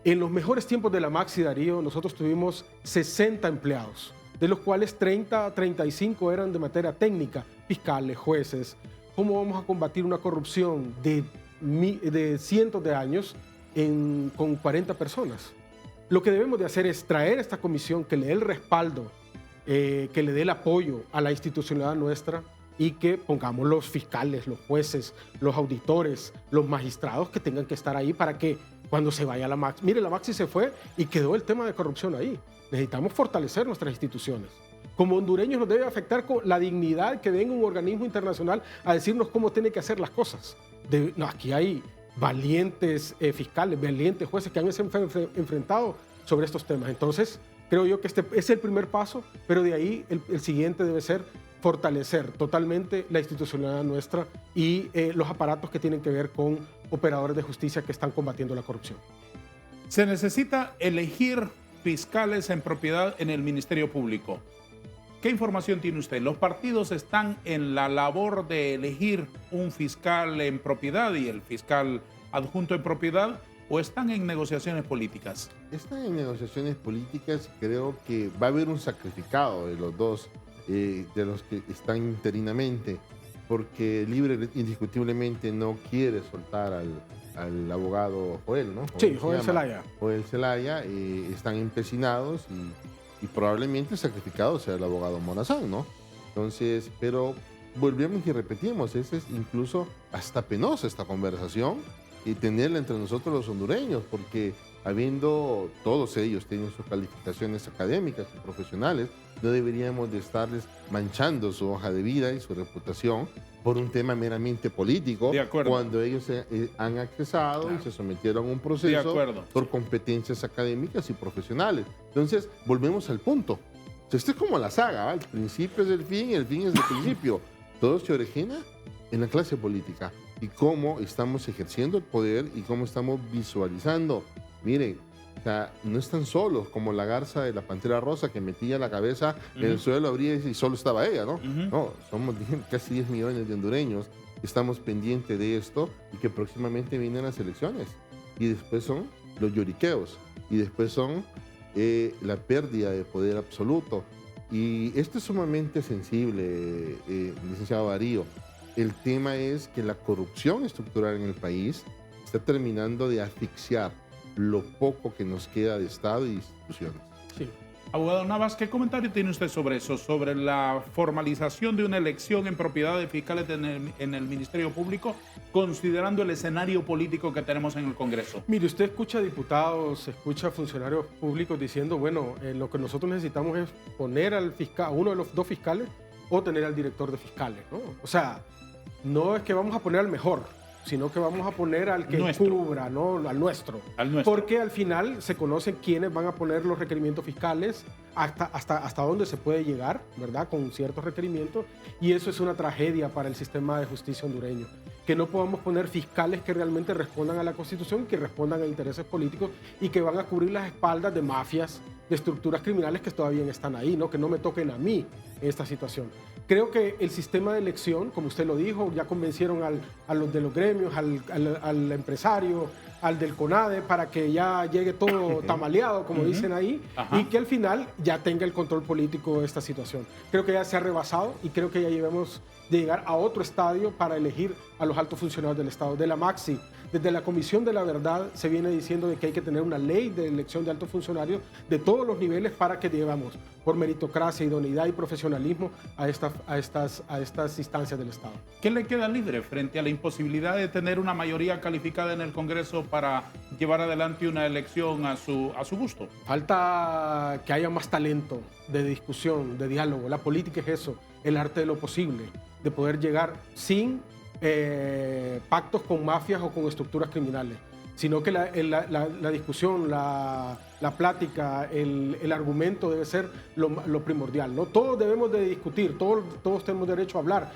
En los mejores tiempos de la Maxi, Darío, nosotros tuvimos 60 empleados, de los cuales 30 a 35 eran de materia técnica, fiscales, jueces. ¿Cómo vamos a combatir una corrupción de cientos de años con 40 personas? Lo que debemos de hacer es traer esta comisión que le dé el respaldo, que le dé el apoyo a la institucionalidad nuestra y que pongamos los fiscales, los jueces, los auditores, los magistrados que tengan que estar ahí para que cuando se vaya la Maxi. Mire, la Maxi se fue y quedó el tema de corrupción ahí. Necesitamos fortalecer nuestras instituciones. Como hondureños nos debe afectar con la dignidad que venga un organismo internacional a decirnos cómo tiene que hacer las cosas. Aquí hay valientes fiscales, valientes jueces que han enfrentado sobre estos temas. Entonces, creo yo que este es el primer paso, pero de ahí el siguiente debe ser fortalecer totalmente la institucionalidad nuestra y los aparatos que tienen que ver con operadores de justicia que están combatiendo la corrupción. Se necesita elegir fiscales en propiedad en el Ministerio Público. ¿Qué información tiene usted? ¿Los partidos están en la labor de elegir un fiscal en propiedad y el fiscal adjunto en propiedad o están en negociaciones políticas? Están en negociaciones políticas y creo que va a haber un sacrificado de los dos, de los que están interinamente, porque Libre indiscutiblemente no quiere soltar al abogado Joel, ¿no? Sí, Joel Zelaya. Joel Zelaya, están empecinados y probablemente sacrificado sea el abogado Morazán, ¿no? Entonces, pero volvemos y repetimos, es incluso hasta penosa esta conversación y tenerla entre nosotros los hondureños, porque habiendo todos ellos tienen sus calificaciones académicas y profesionales, no deberíamos de estarles manchando su hoja de vida y su reputación por un tema meramente político, cuando ellos han accesado y se sometieron a un proceso por competencias académicas y profesionales. Entonces, volvemos al punto. Esto es como la saga, ¿vale? El principio es el fin y el fin es el principio. Todo se origina en la clase política y cómo estamos ejerciendo el poder y cómo estamos visualizando. Miren, o sea, no están solos como la garza de la Pantera Rosa que metía la cabeza en el suelo, abría y solo estaba ella, ¿no? No, somos casi 10 millones de hondureños que estamos pendientes de esto y que próximamente vienen las elecciones. Y después son los lloriqueos y después son la pérdida de poder absoluto. Y esto es sumamente sensible, licenciado Darío. El tema es que la corrupción estructural en el país está terminando de asfixiar lo poco que nos queda de Estado y instituciones. Sí. Abogado Navas, ¿qué comentario tiene usted sobre eso? Sobre la formalización de una elección en propiedad de fiscales en el Ministerio Público, considerando el escenario político que tenemos en el Congreso. Mire, usted escucha diputados, escucha funcionarios públicos diciendo, bueno, lo que nosotros necesitamos es poner al fiscal, a uno de los dos fiscales o tener al director de fiscales, ¿no? O sea, no es que vamos a poner al mejor, sino que vamos a poner al que cubra, ¿no? Al nuestro. Porque al final se conocen quiénes van a poner los requerimientos fiscales, hasta dónde se puede llegar, ¿verdad? Con ciertos requerimientos. Y eso es una tragedia para el sistema de justicia hondureño. Que no podamos poner fiscales que realmente respondan a la Constitución, que respondan a intereses políticos y que van a cubrir las espaldas de mafias, de estructuras criminales que todavía están ahí, ¿no? Que no me toquen a mí en esta situación. Creo que el sistema de elección, como usted lo dijo, ya convencieron a los de los gremios, al empresario, al del CONADE, para que ya llegue todo tamaleado, como dicen ahí, y que al final ya tenga el control político de esta situación. Creo que ya se ha rebasado y creo que ya debemos de llegar a otro estadio para elegir a los altos funcionarios del Estado. De la Maxi, desde la Comisión de la Verdad se viene diciendo de que hay que tener una ley de elección de altos funcionarios de todos los niveles para que llevamos por meritocracia, idoneidad y profesionalismo a estas instancias del Estado. ¿Qué le queda libre frente a la imposibilidad de tener una mayoría calificada en el Congreso para llevar adelante una elección a su gusto? Falta que haya más talento de discusión, de diálogo. La política es eso, el arte de lo posible, de poder llegar sin pactos con mafias o con estructuras criminales, sino que la discusión, la plática, el argumento debe ser lo primordial, ¿no? Todos debemos de discutir, todos tenemos derecho a hablar,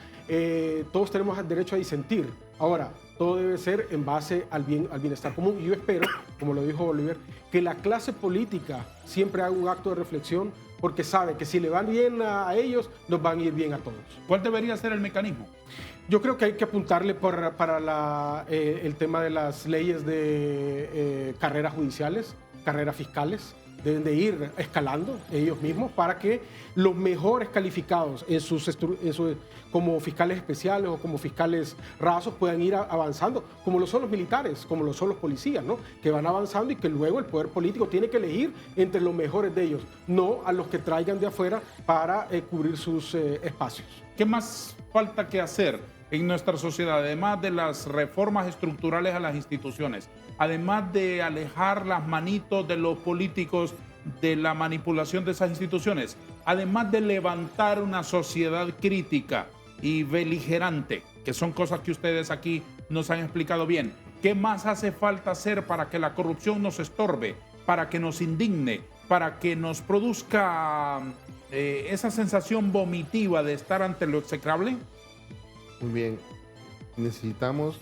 todos tenemos derecho a disentir. Ahora, todo debe ser en base al bienestar común. Y yo espero, como lo dijo Oliver, que la clase política siempre haga un acto de reflexión, porque sabe que si le van bien a ellos, nos van a ir bien a todos. ¿Cuál debería ser el mecanismo? Yo creo que hay que apuntarle para el tema de las leyes de carreras judiciales, carreras fiscales. Deben de ir escalando ellos mismos para que los mejores calificados como fiscales especiales o como fiscales rasos puedan ir avanzando, como lo son los militares, como lo son los policías, ¿no? Que van avanzando y que luego el poder político tiene que elegir entre los mejores de ellos, no a los que traigan de afuera para cubrir sus espacios. ¿Qué más falta que hacer en nuestra sociedad, además de las reformas estructurales a las instituciones, además de alejar las manitos de los políticos de la manipulación de esas instituciones, además de levantar una sociedad crítica y beligerante, que son cosas que ustedes aquí nos han explicado bien? ¿Qué más hace falta hacer para que la corrupción nos estorbe, para que nos indigne, para que nos produzca esa sensación vomitiva de estar ante lo execrable? Muy bien, necesitamos,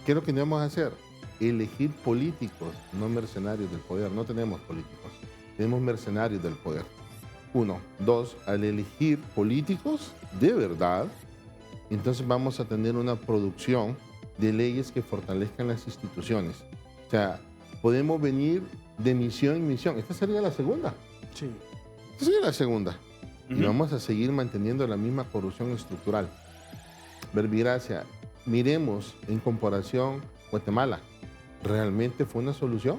¿qué es lo que debemos hacer? Elegir políticos, no mercenarios del poder. No tenemos políticos, tenemos mercenarios del poder. 1. 2. Al elegir políticos de verdad, entonces vamos a tener una producción de leyes que fortalezcan las instituciones. O sea, podemos venir de misión en misión. Esta sería la segunda. Sí. Esta sería la segunda. Y vamos a seguir manteniendo la misma corrupción estructural. Verbigracia, miremos en comparación Guatemala. ¿Realmente fue una solución?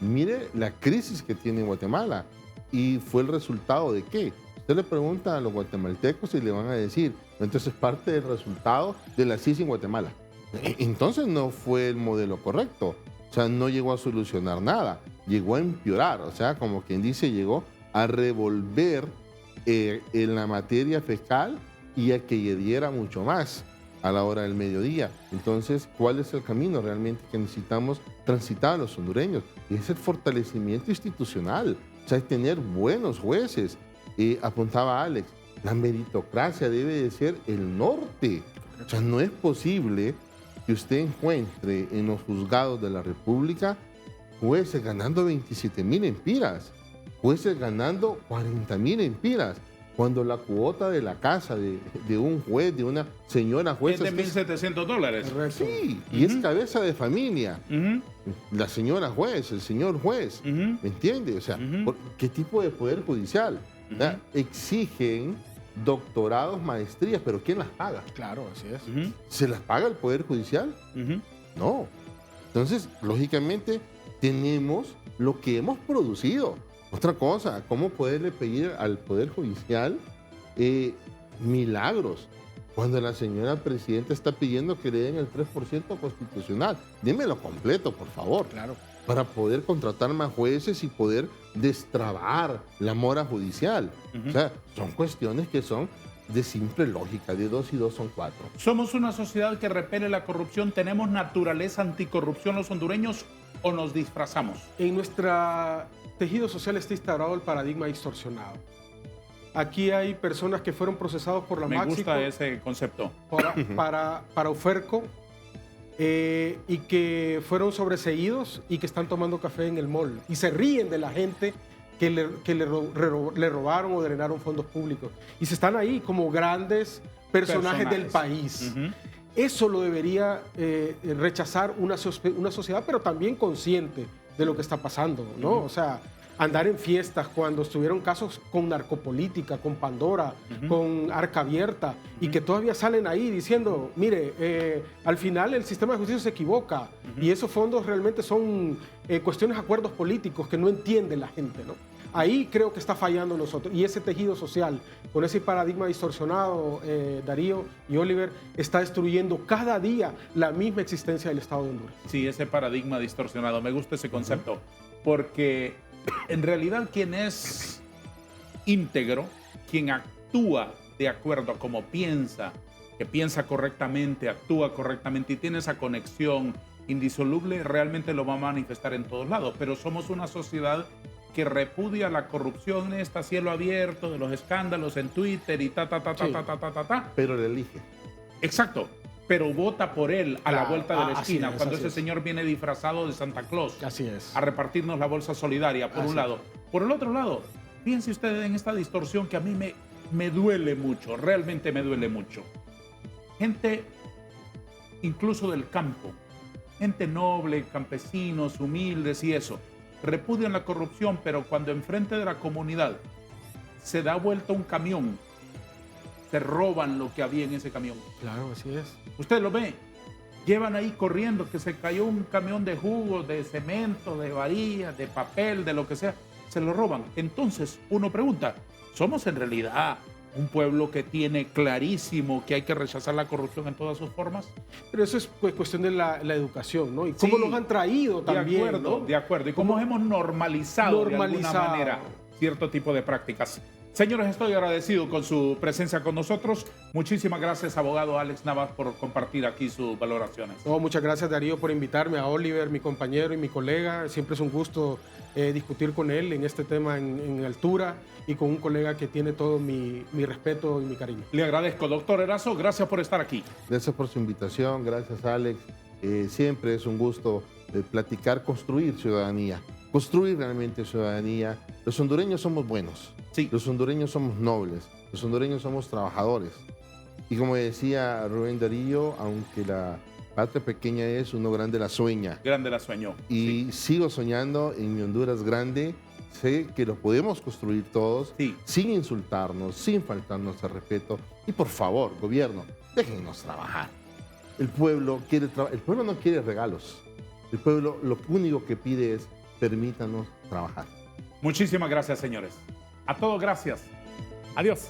Mire la crisis que tiene Guatemala. ¿Y fue el resultado de qué? Usted le pregunta a los guatemaltecos y le van a decir, entonces parte del resultado de la crisis en Guatemala. Entonces no fue el modelo correcto. O sea, no llegó a solucionar nada. Llegó a empeorar. O sea, como quien dice, llegó a revolver en la materia fiscal y a que diera mucho más a la hora del mediodía. Entonces, ¿cuál es el camino realmente que necesitamos transitar los hondureños? Y es el fortalecimiento institucional, o sea, es tener buenos jueces. Apuntaba Alex, la meritocracia debe de ser el norte. O sea, no es posible que usted encuentre en los juzgados de la República jueces ganando 27,000 empiras, jueces ganando 40,000 empiras, cuando la cuota de la casa de un juez, de una señora jueza... Es de $1,700. Sí, y es cabeza de familia. La señora juez, el señor juez, ¿me entiende? O sea, ¿qué tipo de poder judicial? Exigen doctorados, maestrías, pero ¿quién las paga? Claro, así es. ¿Se las paga el poder judicial? No. Entonces, lógicamente, tenemos lo que hemos producido. Otra cosa, ¿cómo poderle pedir al Poder Judicial milagros cuando la señora presidenta está pidiendo que le den el 3% constitucional? Dímelo completo, por favor. Claro. Para poder contratar más jueces y poder destrabar la mora judicial. O sea, son cuestiones que son de simple lógica, de 2 y 2 son 4. ¿Somos una sociedad que repele la corrupción? ¿Tenemos naturaleza anticorrupción los hondureños o nos disfrazamos? En nuestro tejido social está instaurado el paradigma distorsionado. Aquí hay personas que fueron procesados por la Máxico. Me gusta ese concepto. Para Uferco y que fueron sobreseídos y que están tomando café en el mall y se ríen de la gente que le robaron o drenaron fondos públicos. Y se están ahí como grandes personajes del país. Eso lo debería rechazar una sociedad, pero también consciente de lo que está pasando, ¿no? O sea, andar en fiestas cuando estuvieron casos con narcopolítica, con Pandora, con Arca Abierta, y que todavía salen ahí diciendo, mire, al final el sistema de justicia se equivoca y esos fondos realmente son cuestiones de acuerdos políticos que no entiende la gente, ¿no? Ahí creo que está fallando nosotros. Y ese tejido social, con ese paradigma distorsionado, Darío y Oliver, está destruyendo cada día la misma existencia del Estado de Honduras. Sí, ese paradigma distorsionado. Me gusta ese concepto. Porque en realidad quien es íntegro, quien actúa de acuerdo a cómo piensa, que piensa correctamente, actúa correctamente y tiene esa conexión indisoluble, realmente lo va a manifestar en todos lados. Pero somos una sociedad que repudia la corrupción en este cielo abierto de los escándalos en Twitter y ta. Pero le elige. Exacto. Pero vota por él a la vuelta de la esquina, cuando ese señor viene disfrazado de Santa Claus. Así es. A repartirnos la bolsa solidaria, por un lado. Por el otro lado, fíjense ustedes en esta distorsión que a mí me duele mucho, realmente me duele mucho. Gente, incluso del campo, gente noble, campesinos, humildes y eso, repudian la corrupción, pero cuando enfrente de la comunidad se da vuelta un camión, se roban lo que había en ese camión. Claro, así es. Usted lo ve, llevan ahí corriendo que se cayó un camión de jugo, de cemento, de varillas, de papel, de lo que sea, se lo roban. Entonces uno pregunta, ¿somos en realidad un pueblo que tiene clarísimo que hay que rechazar la corrupción en todas sus formas? Pero eso es cuestión de la educación, ¿no? Y cómo nos han traído también, de acuerdo, ¿no? De acuerdo. Y cómo hemos normalizado de alguna manera cierto tipo de prácticas. Señores, estoy agradecido con su presencia con nosotros. Muchísimas gracias, abogado Alex Navas, por compartir aquí sus valoraciones. No, muchas gracias, Darío, por invitarme, a Oliver, mi compañero y mi colega. Siempre es un gusto discutir con él en este tema en altura y con un colega que tiene todo mi respeto y mi cariño. Le agradezco, doctor Erazo. Gracias por estar aquí. Gracias por su invitación. Gracias, Alex. Siempre es un gusto platicar, construir ciudadanía. Construir realmente ciudadanía. Los hondureños somos buenos. Sí. Los hondureños somos nobles. Los hondureños somos trabajadores. Y como decía Rubén Darío, aunque la patria pequeña es, uno grande la sueña. Grande la sueñó. Y sigo soñando en mi Honduras grande. Sé que lo podemos construir todos, sin insultarnos, sin faltarnos al respeto. Y por favor, gobierno, déjennos trabajar. El pueblo no quiere regalos. El pueblo lo único que pide es permítanos trabajar. Muchísimas gracias, señores. A todos, gracias. Adiós.